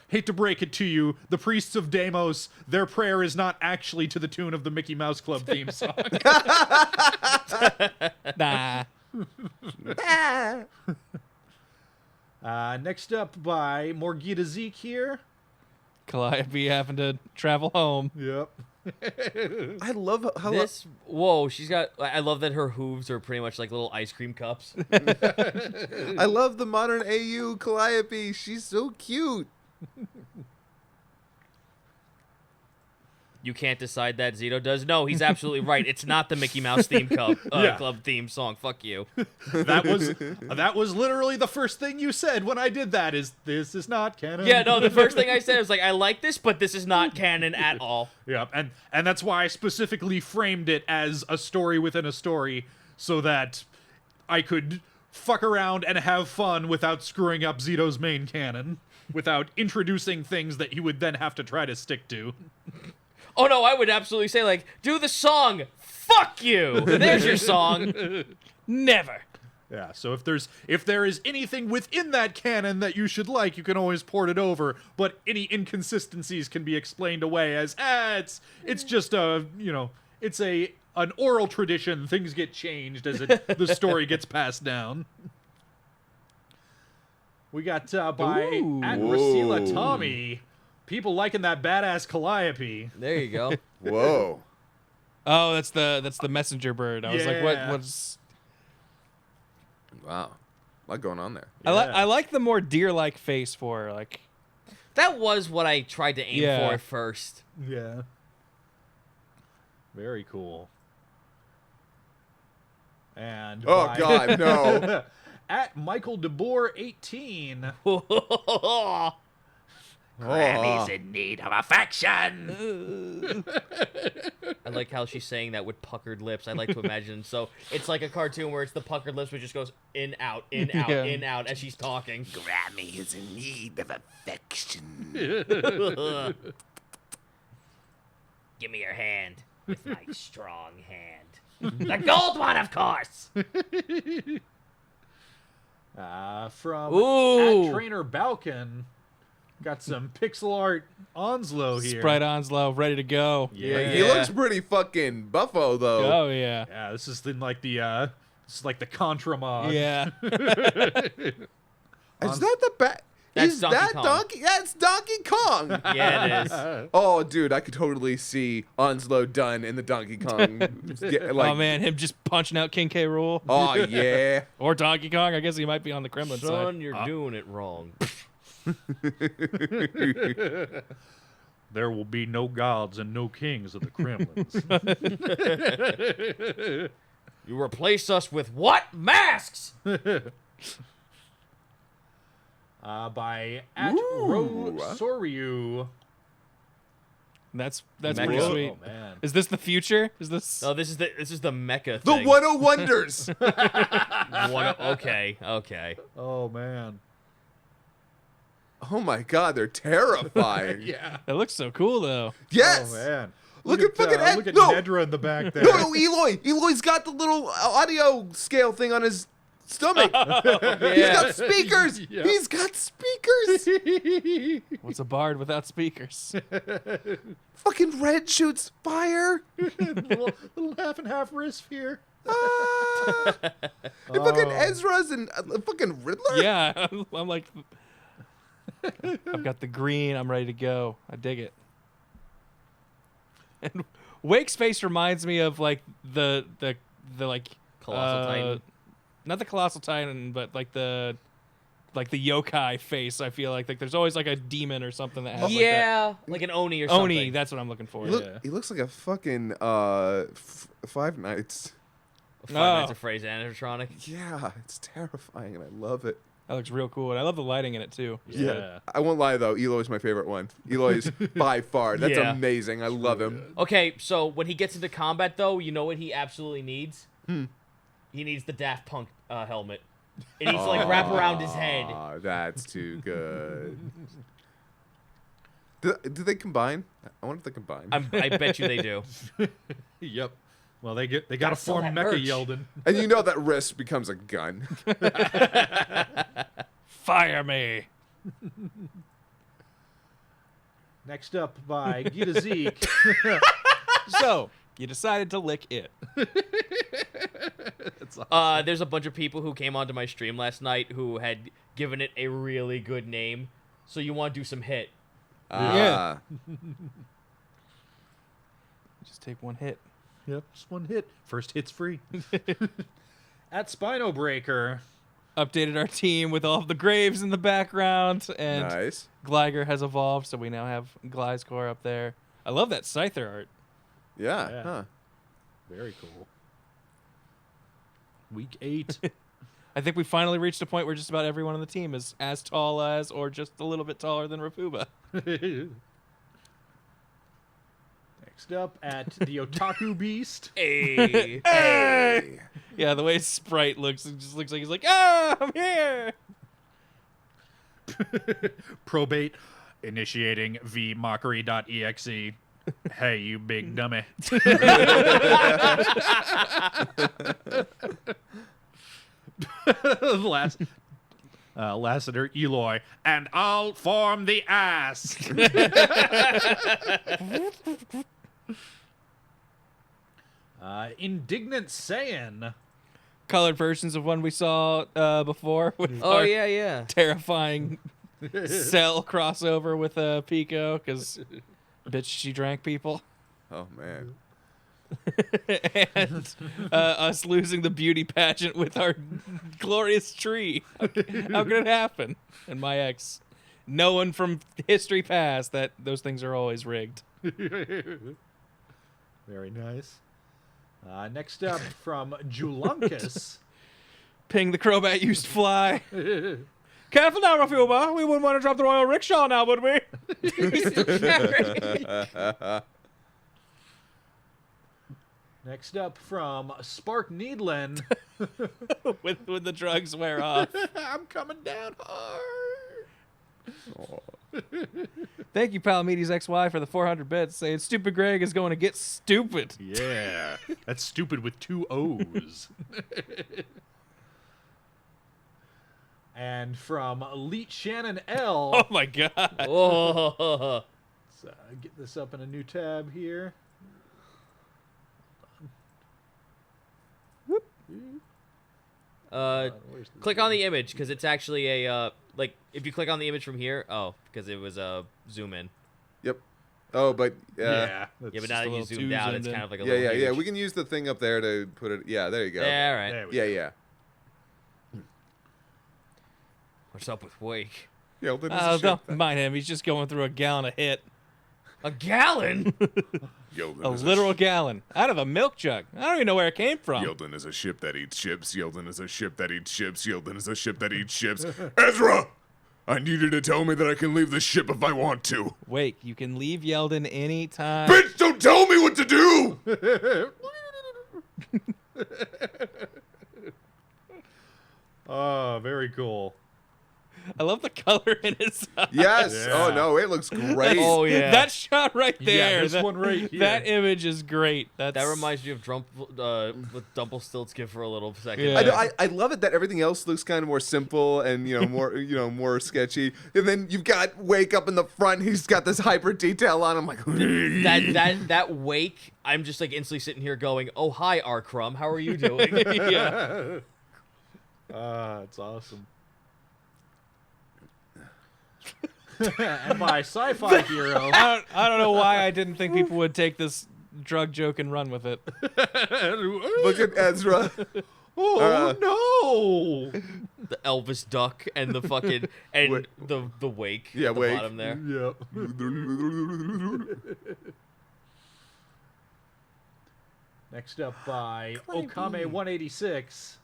Hate to break it to you, the priests of Deimos, their prayer is not actually to the tune of the Mickey Mouse Club theme song. Nah. Next up by Morgita Zeke here. Calliope having to travel home. Yep. I love how This, whoa, she's got. I love that her hooves are pretty much like little ice cream cups. I love the Modern AU Calliope. She's so cute. You can't decide that, Zito does. No, he's absolutely right. It's not the Mickey Mouse theme Yeah. club theme song. Fuck you. That was literally the first thing you said when I did that. Is this is not canon? Yeah, no, the first thing I said was like, I like this, but this is not canon at all. Yeah, and that's why I specifically framed it as a story within a story, so that I could fuck around and have fun without screwing up Zito's main canon, without introducing things that he would then have to try to stick to. Oh no, I would absolutely say like, do the song. Fuck you. There's your song. Never. Yeah, so if there is anything within that canon that you should like, you can always port it over, but any inconsistencies can be explained away as it's just it's an oral tradition. Things get changed as the story gets passed down. We got by Ooh. at Rasila Tommy. People liking that badass Calliope. There you go. Whoa. Oh, that's the messenger bird. I was like, Yeah. what's? Wow. A lot going on there. I like the more deer-like face for her. Like, That was what I tried to aim Yeah. for at first. Yeah. Very cool. And Oh, by- God, no. at Michael DeBoer 18. Grammy's in need of affection. I like how she's saying that with puckered lips. I like to imagine. So it's like a cartoon where it's the puckered lips, which just goes in, out, in, out, Yeah. in, out as she's talking. Grammy is in need of affection. Give me your hand with my strong hand. The gold one, of course. From Ooh. @Trainer Balkan, got some pixel art Onslow here. Sprite Onslow, ready to go. Yeah. He looks pretty fucking buffo though. Oh yeah. Yeah, this is the this is like the Contra mod. Yeah. Is that the That's Is Donkey that Kong. Donkey? That's Donkey Kong. Yeah, it is. Oh, dude, I could totally see Onslow done in the Donkey Kong. Oh man, him just punching out King K. Rool. Oh yeah. Or Donkey Kong. I guess he might be on the Kremlin Son, side. you're doing it wrong. There will be no gods and no kings of the Kremlins. You replace us with what? Masks! By Ooh. @Rosoryu. That's Mecha. pretty sweet. Oh man. Is this the future? Is this? No, this is the mecha The thing. 101 Wonders. Okay. Oh man. Oh my God, they're terrifying. Yeah. That looks so cool though. Yes. Oh man. Look at fucking Ed. Look at No. Nedra in the back there. No, Eloy. Eloy's got the little audio scale thing on his stomach. He's got speakers. Yeah. He's got speakers. What's a bard without speakers? Fucking Red shoots fire. little half and half riff here. Ah. And fucking Ezra's and fucking Riddler. Yeah, I'm like, I've got the green. I'm ready to go. I dig it. And Wake's face reminds me of like the like Colossal Titan. not the Colossal Titan, but like the yokai face. I feel like there's always like a demon or something that has Yeah, like an Oni or like that. something. Oni. That's what I'm looking for. He looks like a fucking Five Nights. Five Nights at Freddy's animatronic. Yeah, it's terrifying and I love it. That looks real cool, and I love the lighting in it too. Yeah. I won't lie though, Eloy's my favorite one. Eloy's by far. That's Yeah. amazing. I love him. Okay, so when he gets into combat, though, you know what he absolutely needs? He needs the Daft Punk helmet. It needs to, like, wrap around his head. Aw, that's too good. Do they combine? I wonder if they combine. I bet you they do. Yep. Well, they got to Gotta sell form that Mecha merch. Yeldon. And you know that wrist becomes a gun. Fire me. Next up by Gita Zeke. So you decided to lick it. There's a bunch of people who came onto my stream last night who had given it a really good name. So you want to do some hit. Ah. Just take one hit. Yep, just one hit. First hit's free. @Spinobreaker. Updated our team with all of the graves in the background, and Nice. Gligar has evolved, so we now have Gliscor up there. I love that Scyther art. Yeah. Yeah. Huh. Very cool. Week 8. I think we finally reached a point where just about everyone on the team is as tall as or just a little bit taller than Rafuba. Next up at the Otaku Beast. Hey. Hey. Yeah, the way Sprite looks, it just looks like he's like, ah, I'm here. Probate initiating vmockery.exe. Hey, you big dummy. Lassiter Eloy. And I'll form the ass. Indignant Saiyan. Colored versions of one we saw before with Oh, our yeah. terrifying Cell crossover with Pico, because bitch, she drank people. Oh man. And us losing the beauty pageant with our glorious tree. How could it happen? And my ex, knowing from history past that those things are always rigged. Very nice. Next up from Julunkus. Ping the Crobat used to fly. Careful now, Rafuba. We wouldn't want to drop the royal rickshaw now, would we? Next up from Spark Needlin. when the drugs wear off. I'm coming down hard. Thank you, Palamedes XY, for the 400 bits, saying Stupid Greg is going to get stupid. Yeah, that's stupid with 2 O's. And from Elite Shannon L. Oh my god. Whoa. Let's get this up in a new tab here. Where's the Click on the image because it's actually a like if you click on the image from here. Oh, because it was a zoom in. Yep. Oh, but yeah. Yeah, but just now a that you little zoomed too out, zoomed it's in. kind of like a yeah, little yeah. huge. We can use the thing up there to put it. Yeah, there you go. Yeah, all right. There we Yeah, go. yeah. What's up with Wake? Yeah, well, Oh, don't mind him. He's just going through a gallon of hit. A gallon? Yelden A is literal gallon. Out of a milk jug. I don't even know where it came from. Yelden is a ship that eats ships. Yelden is a ship that eats ships. Yelden is a ship that eats ships. Ezra! I need you to tell me that I can leave the ship if I want to. Wake, you can leave Yeldon anytime. Bitch, don't tell me what to do! Oh, very cool. I love the color in his eyes. Yes. Yeah. Oh no, it looks great. Oh, yeah. That shot right Yeah, there. this that, one right here. That image is great. That's, That reminds me of with Dumpelstiltskin for a little second. Yeah. I, know, I love it that everything else looks kind of more simple and more more sketchy. And then you've got Wake up in the front. He's got this hyper detail on him. Like That Wake, I'm just like instantly sitting here going, "Oh hi, R. Crumb, how are you doing?" yeah. It's awesome. And my sci-fi hero. I don't know why I didn't think people would take this drug joke and run with it. look at Ezra. Oh no! The Elvis duck and the fucking and Wait. the Wake. Yeah, at the Wake. bottom there. Yep. Next up by Okame 186.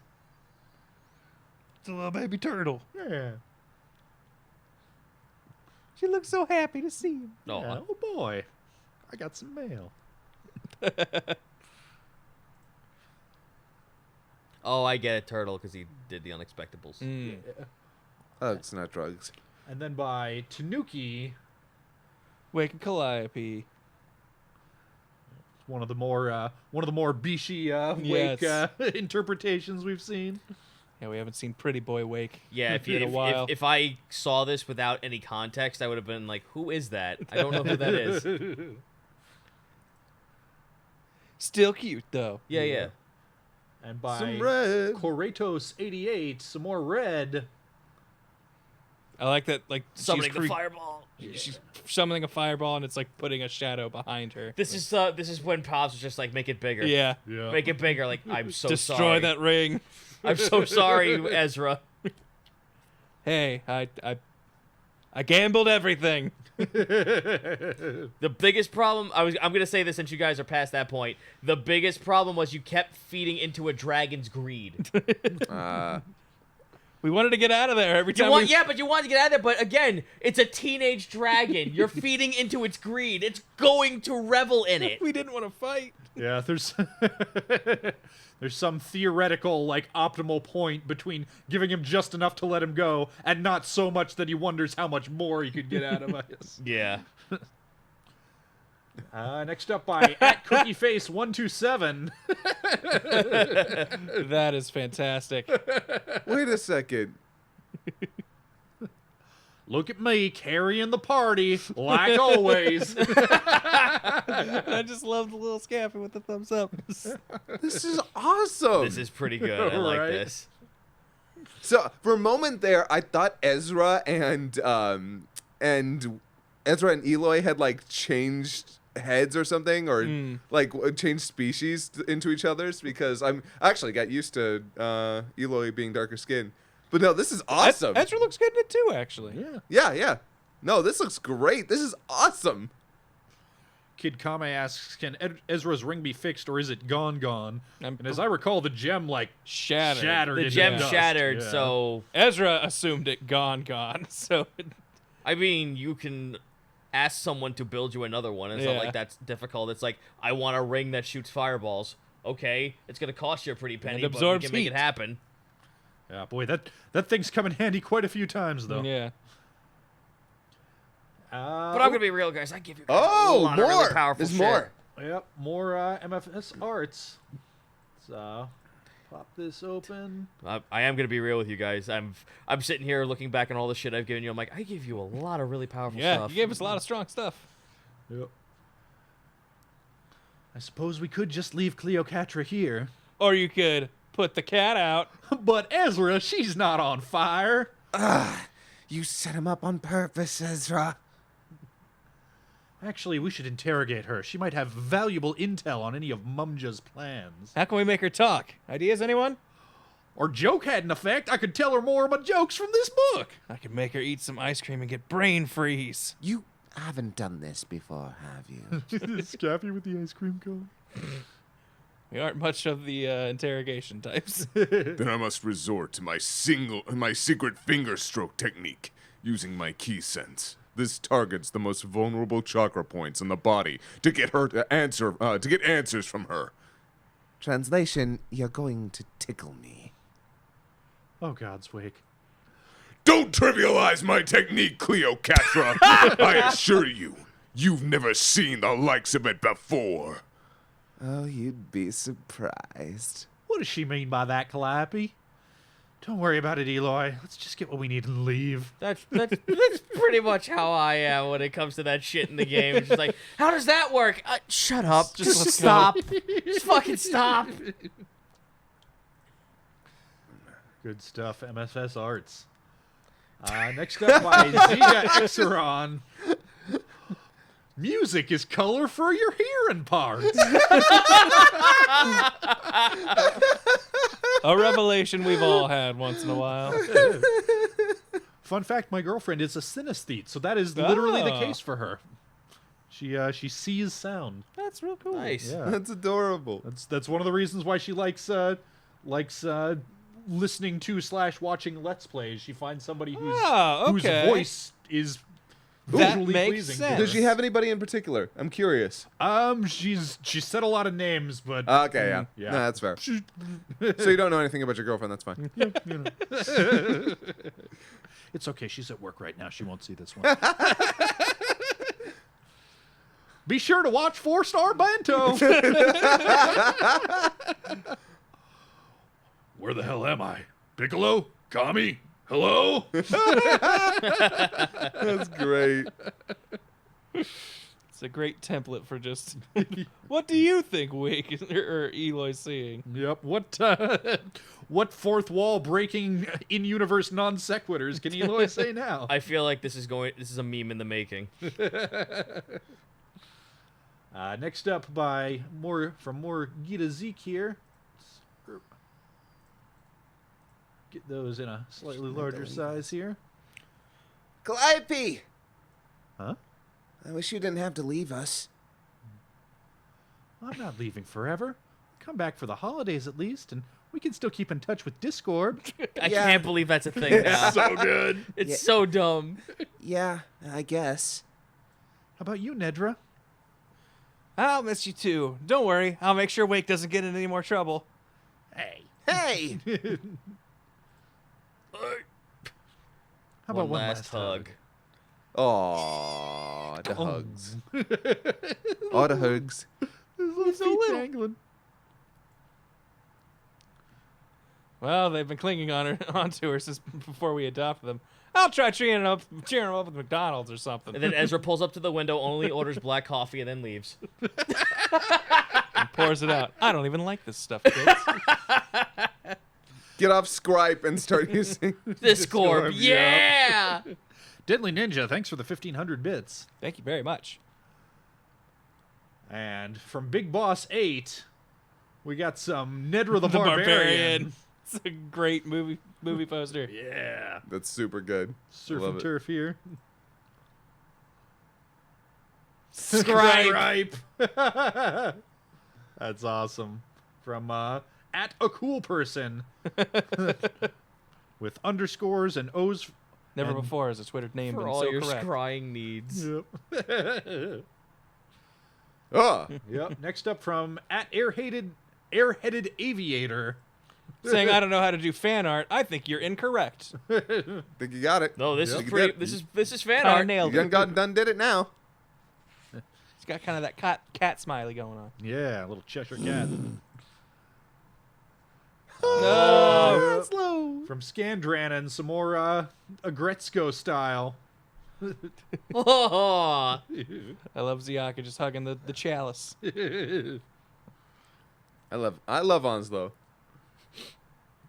It's a little baby turtle. Yeah. She looks so happy to see him. Oh, Yeah. Oh boy, I got some mail. oh, I get it, Turtle, because he did the unexpectables. Oh, it's not drugs. And then by Tanuki, Wake and Calliope. one of the more Bishi Wake Yes. interpretations we've seen. Yeah, we haven't seen Pretty Boy Wake. Yeah, if in a while. if I saw this without any context, I would have been like, "Who is that? I don't know who that is." Still cute though. Yeah, yeah. And by Some red. Koretos 88, some more red. I like that. Like Summoning she's the fireball. She's summoning a fireball, and it's like putting a shadow behind her. This is when Pops was just like, "Make it bigger." Yeah. Yeah. Make it bigger. Like, I'm so Destroy sorry. that ring. I'm so sorry, Ezra. Hey, I gambled everything. The biggest problem I'm gonna say this since you guys are past that point. The biggest problem was you kept feeding into a dragon's greed. We wanted to get out of there every time. But you wanted to get out of there. But again, it's a teenage dragon. You're feeding into its greed. It's going to revel in it. we didn't want to fight. Yeah, there's there's some theoretical like optimal point between giving him just enough to let him go and not so much that he wonders how much more he could get out of us. Yeah. Next up by @CookieFace127. That is fantastic. Wait a second. Look at me carrying the party like always. I just love the little Scaffy with the thumbs up. This is awesome. This is pretty good. I like Right. this. So for a moment there, I thought Ezra and Eloy had like changed heads or something, or like changed species into each other's, because I actually got used to Eloy being darker skinned. But no, this is awesome. Ezra looks good in it too, actually. Yeah. Yeah, yeah. No, this looks great. This is awesome. Kid Kame asks, can Ezra's ring be fixed or is it gone? I'm- And as I recall, the gem like Shattered. The into gem dust. shattered, Yeah. so Ezra assumed it gone. So I mean, you can ask someone to build you another one. It's not Yeah. like that's difficult. It's like, I want a ring that shoots fireballs. Okay, it's gonna cost you a pretty penny, but we absorbs can make heat. it happen. Yeah, boy, that thing's come in handy quite a few times though. yeah. But I'm gonna be real, guys. I give you guys a lot of really more. powerful There's shit. more. Yep, more MFS arts. So, pop this open. I am gonna be real with you guys. I'm sitting here looking back on all the shit I've given you. I'm like, I give you a lot of really powerful Yeah, stuff. you gave us a lot of strong stuff. Yep. I suppose we could just leave Cleopatra here. Or you could put the cat out. But Ezra, she's not on fire. You set him up on purpose, Ezra. Actually, we should interrogate her. She might have valuable intel on any of Mumja's plans. How can we make her talk? Ideas, anyone? Or joke had an effect. I could tell her more about jokes from this book. I could make her eat some ice cream and get brain freeze. You haven't done this before, have you? Scappy with the ice cream cone. We aren't much of the interrogation types. Then I must resort to my secret finger stroke technique, using my key sense. This targets the most vulnerable chakra points in the body to get her to get answers from her. Translation, you're going to tickle me. Oh, God's wake. Don't trivialize my technique, Cleopatra. I assure you, you've never seen the likes of it before. Oh, you'd be surprised. What does she mean by that, Calliope? Don't worry about it, Eloy. Let's just get what we need and leave. That's pretty much how I am when it comes to that shit in the game. It's just like, how does that work? Shut up. Just let's stop. Just fucking stop. Good stuff, MFS Arts. Next up by Ziga Exeron. Music is color for your hearing parts. A revelation we've all had once in a while. Fun fact, my girlfriend is a synesthete, so that is literally the Ah. case for her. She sees sound. That's real cool. Nice. Yeah. That's adorable. That's one of the reasons why she likes listening to / watching Let's Plays. She finds somebody whose voice is That visually makes pleasing. to sense. her. Does she have anybody in particular? I'm curious. She said a lot of names, but Okay, yeah. Yeah. No, that's fair. So you don't know anything about your girlfriend, that's fine. it's okay. She's at work right now. She won't see this one. Be sure to watch 4-Star Bento. Where the hell am I? Piccolo? Kami? Hello? That's great. It's a great template for just. What do you think, Wake or Eloy's seeing? Yep. What fourth wall breaking in-universe non sequiturs can Eloy say now? I feel like this is a meme in the making. Next up by more Gita Zeke here. Get those in a slightly larger size here. Calliope! Huh? I wish you didn't have to leave us. I'm not leaving forever. Come back for the holidays at least, and we can still keep in touch with Discord. I Yeah. can't believe that's a thing now. So good. It's Yeah. so dumb. Yeah, I guess. How about you, Nedra? I'll miss you too. Don't worry. I'll make sure Wake doesn't get in any more trouble. Hey. Hey! How about one last hug? Aww, the hugs. All the hugs. He's so little. Dangling. Well, they've been clinging onto her since before we adopted them. I'll try cheering them up with McDonald's or something. And then Ezra pulls up to the window, only orders black coffee, and then leaves. And pours it out. I don't even like this stuff, kids. Get off Scripe and start using Discord, yeah! Deadly Ninja, thanks for the 1,500 bits. Thank you very much. And from Big Boss 8, we got some Nedra the Barbarian. It's a great movie poster. Yeah. That's super good. Surf Love and it. turf here. Scribe. That's awesome. From at a cool person with underscores and O's. Never And- before has a Twitter name For been all so your correct. scrying needs. Yep. Ah, Yep. Next up from at airheaded aviator. saying I don't know how to do fan art. I think you're incorrect. Think you got it. No, this Yep. is You pretty. did. This is fan I art. nailed You it. done did it now. It's got kind of that cat smiley going on. Yeah, a little Cheshire cat. No. Slow. From Scandrannon, some more Agretzko style. Oh, I love Ziaka just hugging the chalice. I love Onslow.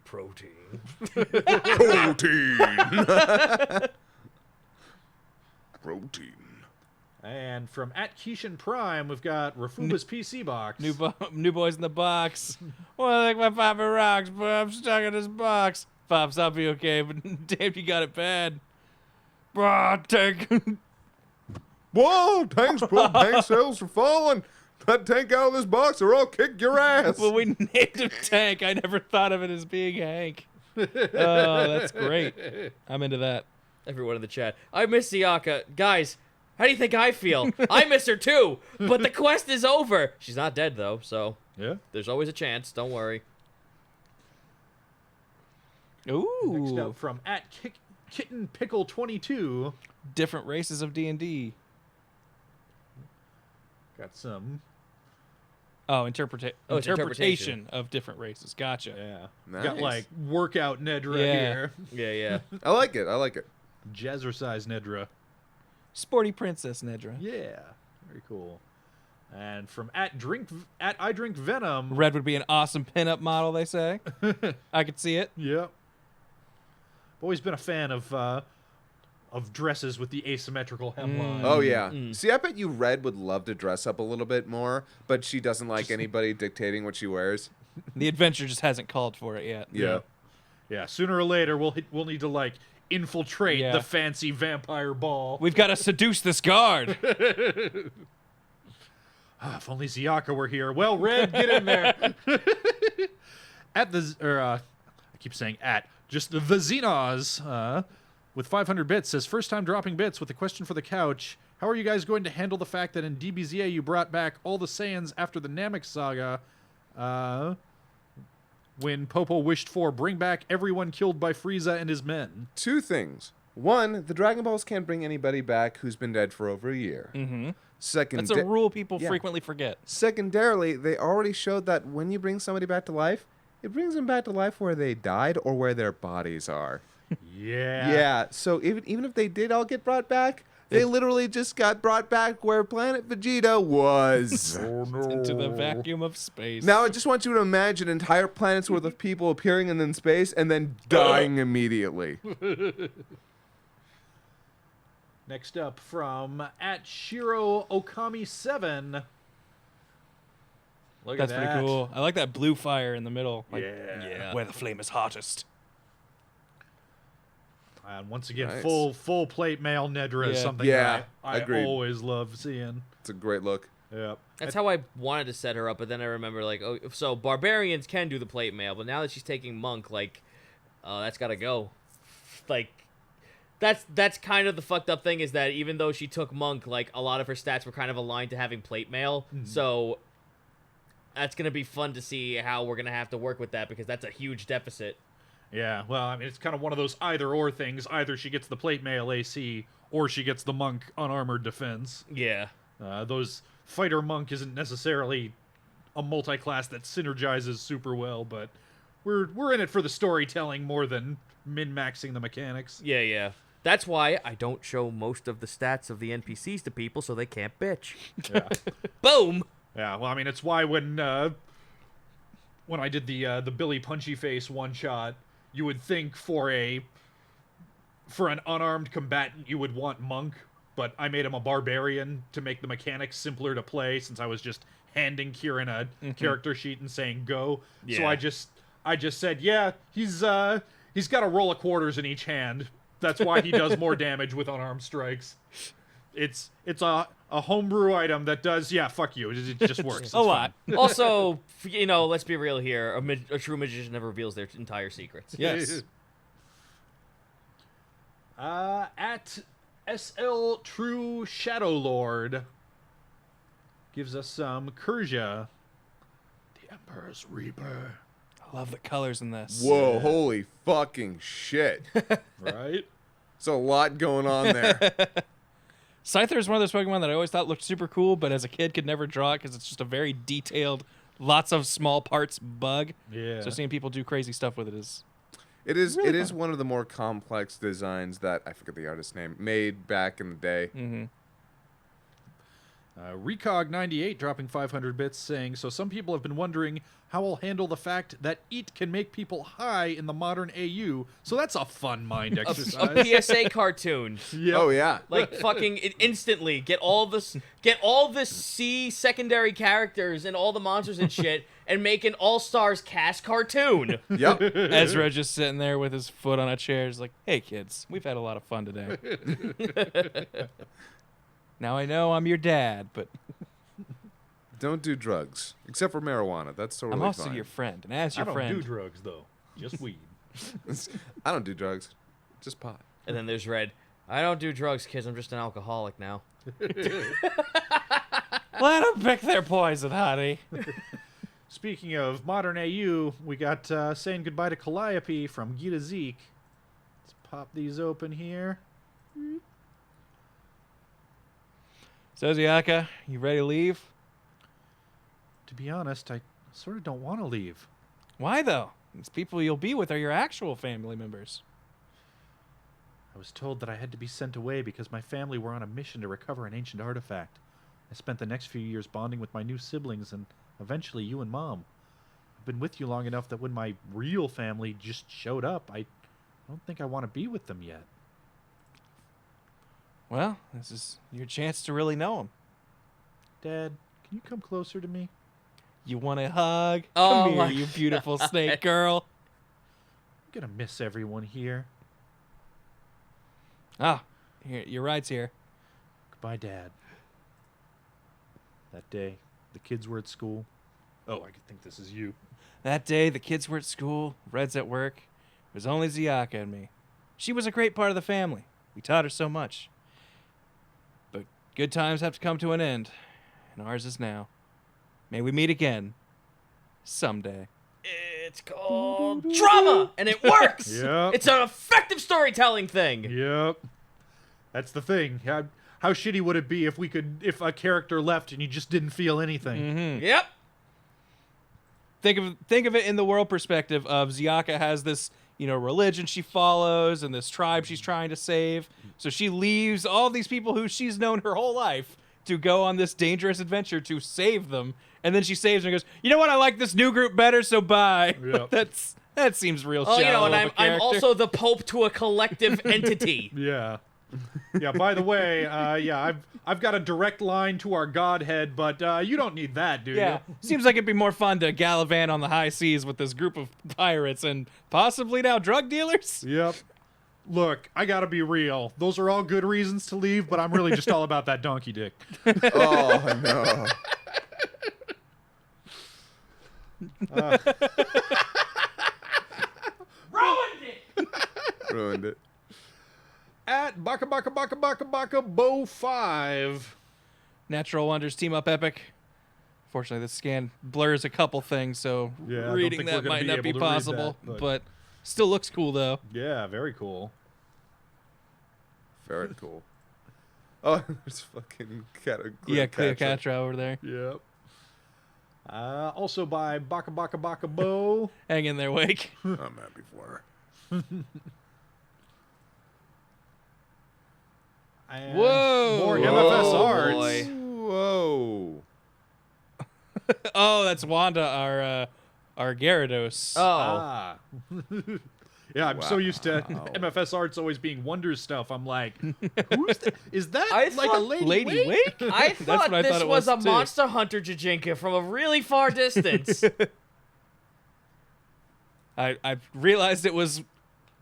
protein. Protein. Protein. And from @Keishan Prime, we've got Rafuba's PC box. New boys in the box. Well, I think my Papa rocks, but I'm stuck in this box. Pops, I'll be okay, but damn, you got it bad. Bruh, tank. Whoa, tank sales are falling. That tank out of this box or I'll kick your ass. Well, we named him Tank. I never thought of it as being Hank. Oh, that's great. I'm into that. Everyone in the chat. I miss Siaka. Guys, how do you think I feel? I miss her too, but the quest is over. She's not dead though, so Yeah. there's always a chance. Don't worry. Next Ooh. up from @KittenPickle22, Different races of D&D. got some. Oh, it's interpretation of different races. Gotcha. Yeah. Nice. Got like workout Nedra Yeah. here. Yeah. I like it. I like it. Jazzercise Nedra. Sporty Princess Nedra. Yeah. Very cool. And from @I Drink Venom. Red would be an awesome pinup model, they say. I could see it. Yep. Always been a fan of dresses with the asymmetrical hemline. Oh yeah. See, I bet you Red would love to dress up a little bit more, but she doesn't like anybody dictating what she wears. The adventure just hasn't called for it yet. Yeah. Yeah. Sooner or later, we'll need to like infiltrate Yeah. the fancy vampire ball. We've got to seduce this guard. If only Ziaka were here. Well, Red, get in there. I keep saying just the Xenos, with 500 bits, says, first time dropping bits with a question for the couch. How are you guys going to handle the fact that in DBZA you brought back all the Saiyans after the Namek saga, when Popo wished for bring back everyone killed by Frieza and his men? Two things. One, the Dragon Balls can't bring anybody back who's been dead for over a year. Mm-hmm. Second, That's a rule people yeah. frequently forget. Secondarily, they already showed that when you bring somebody back to life, it brings them back to life where they died or where their bodies are. Yeah. Yeah, so even if they did all get brought back, they literally just got brought back where Planet Vegeta was. Into the vacuum of space. Now I just want you to imagine entire planets worth of people appearing in space and then dying immediately. Next up from @Shiro Okami7. Look That's at that. pretty cool. I like that blue fire in the middle. Like, Yeah. where the flame is hottest. And once again, Nice. full plate male Nedra is Yeah. something Yeah, I agreed. always love seeing. It's a great look. Yep. That's how I wanted to set her up, but then I remember like, oh, so barbarians can do the plate mail, but now that she's taking monk, like, that's gotta go. Like, that's kind of the fucked up thing is that even though she took monk, like a lot of her stats were kind of aligned to having plate mail, so that's gonna be fun to see how we're gonna have to work with that because that's a huge deficit. Yeah, well, I mean, it's kind of one of those either-or things. Either she gets the plate mail AC, or she gets the monk unarmored defense. Yeah. Those fighter monk isn't necessarily a multi-class that synergizes super well, but we're in it for the storytelling more than min-maxing the mechanics. Yeah. That's why I don't show most of the stats of the NPCs to people so they can't bitch. Yeah. Boom! Yeah, well, I mean, it's why when I did the Billy Punchy Face one shot, you would think for an unarmed combatant you would want monk, but I made him a barbarian to make the mechanics simpler to play since I was just handing Kieran a character sheet and saying go. So Yeah. I just said, yeah, he's got a roll of quarters in each hand. That's why he does more damage with unarmed strikes. It's a homebrew item that does, fuck you. It just works. It's A lot. Also, let's be real here. A true magician never reveals their entire secrets. Yes. @SL True Shadow Lord gives us some Kerja, the Emperor's Reaper. I love the colors in this. Whoa, holy fucking shit. Right? There's a lot going on there. Scyther is one of those Pokemon that I always thought looked super cool, but as a kid could never draw it because it's just a very detailed, lots of small parts bug. Yeah. So seeing people do crazy stuff with it is... It is Really it is fun. one of the more complex designs that I forget the artist's name made back in the day. Mm-hmm. Recog98 dropping 500 bits saying, so some people have been wondering how I'll handle the fact that EAT can make people high in the modern AU. So that's a fun mind exercise. A PSA cartoon. Yep. Oh yeah. Like fucking instantly get all the C secondary characters and all the monsters and shit and make an all-stars cast cartoon. Yep. Ezra just sitting there with his foot on a chair is like, hey, kids, we've had a lot of fun today. Now I know I'm your dad, but Don't do drugs except for marijuana. That's totally I'm also fine. your friend. And as I your don't friend... do drugs, though. Just weed. I don't do drugs, just pot. And then there's Red. I don't do drugs, kids. I'm just an alcoholic now. Let them pick their poison, honey. Speaking of modern AU, we got saying goodbye to Calliope from Gita Zeke. Let's pop these open here. So, Ziaka, you ready to leave? To be honest, I sort of don't want to leave. Why, though? These people you'll be with are your actual family members. I was told that I had to be sent away because my family were on a mission to recover an ancient artifact. I spent the next few years bonding with my new siblings and eventually you and Mom. I've been with you long enough that when my real family just showed up, I don't think I want to be with them yet. Well, this is your chance to really know them. Dad, can you come closer to me? You want a hug? Oh Come my here, you beautiful snake girl. I'm gonna miss everyone here. Ah, here, your ride's here. Goodbye, Dad. That day, the kids were at school. Oh, I think this is you. That day, the kids were at school, Red's at work. It was only Ziaka and me. She was a great part of the family. We taught her so much. But good times have to come to an end, and ours is now. May we meet again. Someday. It's called drama, and it works. Yep. It's an effective storytelling thing. Yep. That's the thing. How shitty would it be if a character left and you just didn't feel anything? Mm-hmm. Yep. Think of it in the world perspective of Ziaka has this, religion she follows and this tribe she's trying to save. So she leaves all these people who she's known her whole life to go on this dangerous adventure to save them. And then she saves them and goes, you know what? I like this new group better, so bye. Yep. That seems real Oh, shallow. and of a I'm character. also the pope to a collective entity. Yeah. Yeah, by the way, I've got a direct line to our godhead, but you don't need that, do Yeah, you? seems like it'd be more fun to gallivant on the high seas with this group of pirates and possibly now drug dealers. Yep. Look, I gotta be real. Those are all good reasons to leave, but I'm really just all about that donkey dick. Oh no. Ruined it. At Baka Baka Baka Baka Baka Bo 5. Natural Wonders Team Up Epic. Fortunately, this scan blurs a couple things, so Yeah, I don't reading think we're that gonna might be not able be to read that, possible, but- but still looks cool though. Yeah, very cool. Very cool. Oh, there's fucking Yeah, Cleopatra. Cleopatra over there. Yep. Also by Baka Baka Baka Bo. Hang in there, Wake. I'm happy for her. And Whoa. more Whoa, MFS arts. boy. Whoa. Oh, that's Wanda, our Gyarados. Oh. Ah. Yeah, I'm so used to Wow. MFS arts always being Wonder stuff. I'm like, who's that? Is that I like a thought lady? Wake? I That's thought what I this thought it was a too. Monster Hunter Jajinka from a really far distance. I realized it was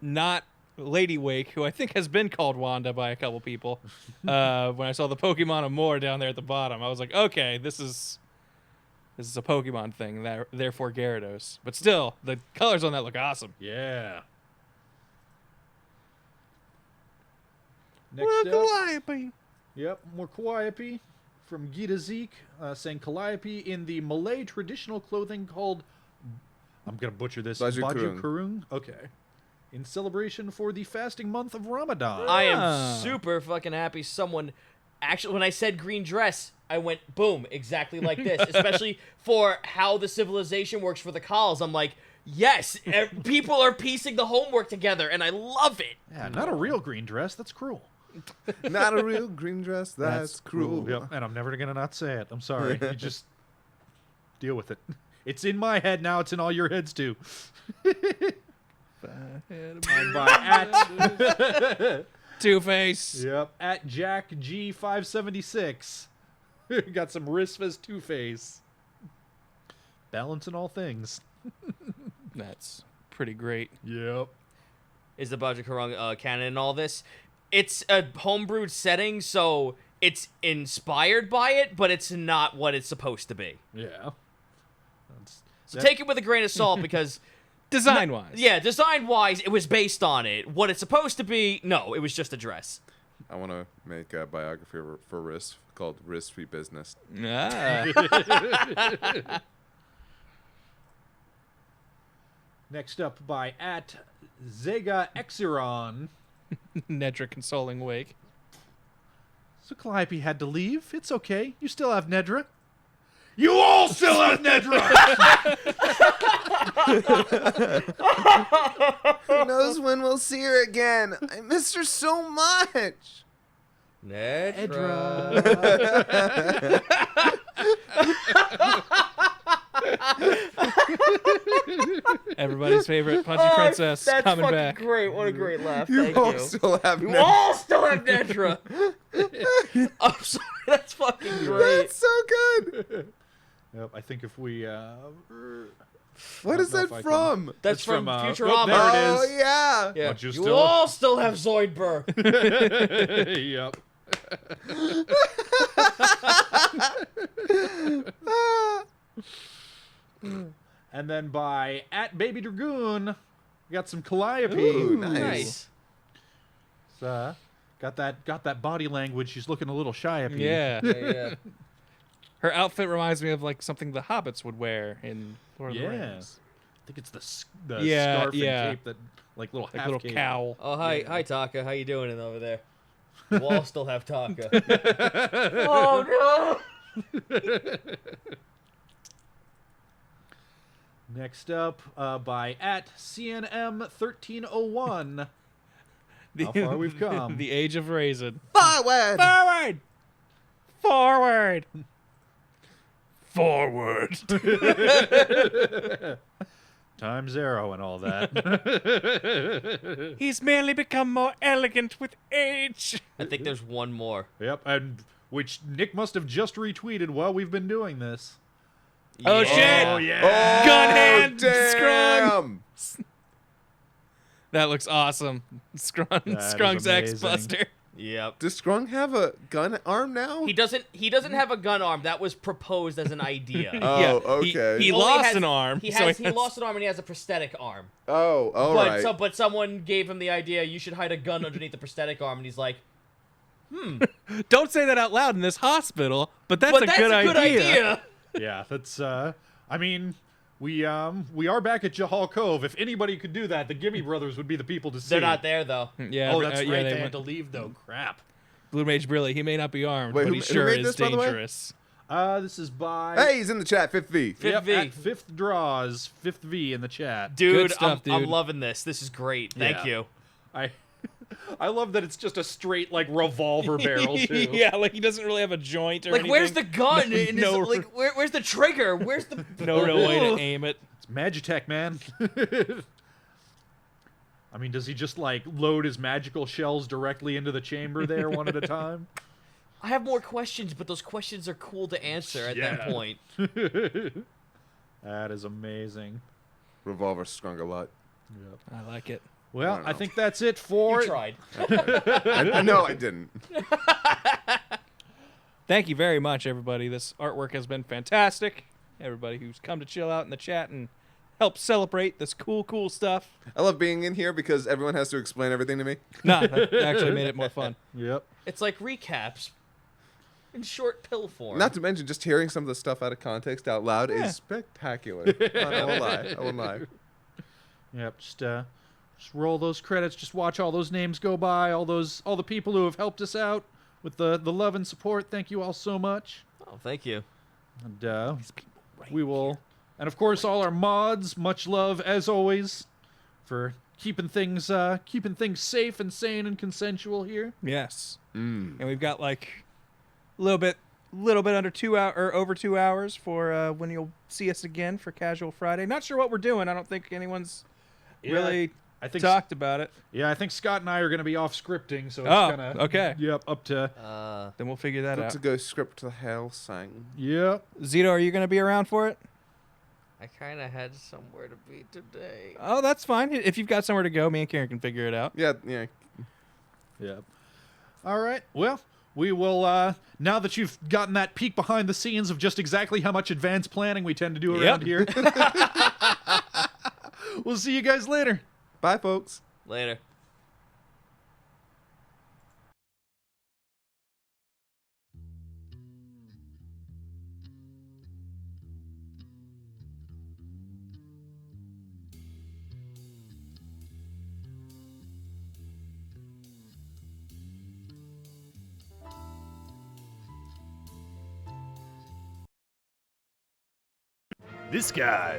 not Lady Wake, who I think has been called Wanda by a couple people. When I saw the Pokemon Amore down there at the bottom, I was like, okay, this is a Pokemon thing, therefore Gyarados. But still, the colors on that look awesome. Yeah. Next up, yep, more Calliope from Gita Zeke, saying Calliope in the Malay traditional clothing called I'm going to butcher this. Baju Baju Kurung. Kurung? Okay. In celebration for the fasting month of Ramadan. I am super fucking happy someone actually, when I said green dress, I went boom, exactly like this. Especially for how the civilization works for the Khals. I'm like, yes, people are piecing the homework together, and I love it. Yeah, not a real green dress. That's cruel. Not a real green dress. That's cruel. Yep, and I'm never going to not say it. I'm sorry. You just deal with it. It's in my head now. It's in all your heads, too. And by at Two-Face. Yep, at Jack G576. Got some Risva's Two-Face. Balance in all things. That's pretty great. Yep. Is the Baju Kurung canon in all this? It's a homebrewed setting, so it's inspired by it, but it's not what it's supposed to be. Yeah. So take it with a grain of salt because... Design-wise. Yeah, design-wise, it was based on it. What it's supposed to be, no, it was just a dress. I want to make a biography for Risk called Risk Free Business. Ah. Next up by at Zega Exiron. Nedra consoling wake. So Calliope had to leave. It's okay. You still have Nedra. You all still have Nedra! Who knows when we'll see her again? I miss her so much. Nedra. Everybody's favorite punchy princess That's coming fucking back. great. What a great laugh. You Thank all you. still have You Nedra. all still have Nedra. I'm sorry. That's fucking great. That's so good. Yep, I think if we... What is know that if I can- from? That's from Futurama. there it Oh is. yeah. Yeah. But you You still- all still have Zoidberg. Yep. And then by at Baby Dragoon, we got some Calliope. Ooh, nice. Nice. Got that body language. She's looking a little shy of you. Yeah. Yeah. Her outfit reminds me of like something the hobbits would wear in Lord of the Yeah. Rings. I think it's the Yeah, scarf yeah. and cape that like little Like half little cape. cowl. Oh, hi, Taka. How you doing in over there? You all still have Taka. Oh no! Next up, by at CNM1301. How far we've come. The age of raisin. Forward. Forward! Forward! Forward! Time 0 and all that. He's merely become more elegant with age. I think there's one more. Yep, and which Nick must have just retweeted while we've been doing this. Oh, shit! Oh, Gun hand damn. That looks awesome. Scrung's is ex-buster. Yep. Does Scrung have a gun arm now? He doesn't have a gun arm. That was proposed as an idea. Oh, Yeah, okay. He Only lost has- an arm. He so has he lost an arm and he has a prosthetic arm. Oh, all But right. but someone gave him the idea you should hide a gun underneath the prosthetic arm, and he's like, Don't say that out loud in this hospital, but that's, "But a, that's good a good idea. idea." Yeah, that's I mean, we are back at Jahal Cove. If anybody could do that, the Gimme Brothers would be the people to see. They're not there though. Yeah, Oh, that's right. Yeah, they went- had to leave though. Crap. Blue Mage Brilly, he may not be armed, Wait, but who- he who sure made is this, by the way? dangerous. This is by Hey, he's in the chat. 5th V. Fifth yep, V. at Fifth Draws, 5th V in the chat. Dude, stuff, I'm dude. loving this. This is great. Thank Yeah. you. I love that it's just a straight like revolver barrel too. Yeah, like he doesn't really have a joint or Like, anything. where's the gun? And no- like, where's the trigger? Where's the No real way to aim it. It's Magitech, man. I mean, does he just like load his magical shells directly into the chamber there one at a time? I have more questions, but those questions are cool to answer at that Yeah. point. That is amazing. Revolver Scrung a lot. I like it. Well, don't I know. think that's it for You tried. No, I didn't. Thank you very much, everybody. This artwork has been fantastic. Everybody who's come to chill out in the chat and help celebrate this cool stuff. I love being in here because everyone has to explain everything to me. Nah, that actually made it more fun. Yep. It's like recaps. in short pill form. Not to mention, just hearing some of the stuff out of context out loud is spectacular. I won't lie. I won't lie. Yep, just roll those credits. Just watch all those names go by. All the people who have helped us out with the love and support. Thank you all so much. Oh, thank you. And we will, and of course, all our mods. Much love as always for keeping things safe and sane and consensual here. Yes. And we've got like a little bit under 2 hours or over 2 hours for when you'll see us again for Casual Friday. Not sure what we're doing. I don't think anyone's really I think talked about it. Yeah, I think Scott and I are going to be off scripting, so it's Oh, kind of okay. Yep, up to Then we'll figure that out. To go script to hell sang. yep. Zito, are you going to be around for it? I kind of had somewhere to be today. Oh, that's fine. If you've got somewhere to go, me and Karen can figure it out. Yeah. Yep. All right. Well, we will. Now that you've gotten that peek behind the scenes of just exactly how much advanced planning we tend to do around here, we'll see you guys later. Bye, folks. Later. This guy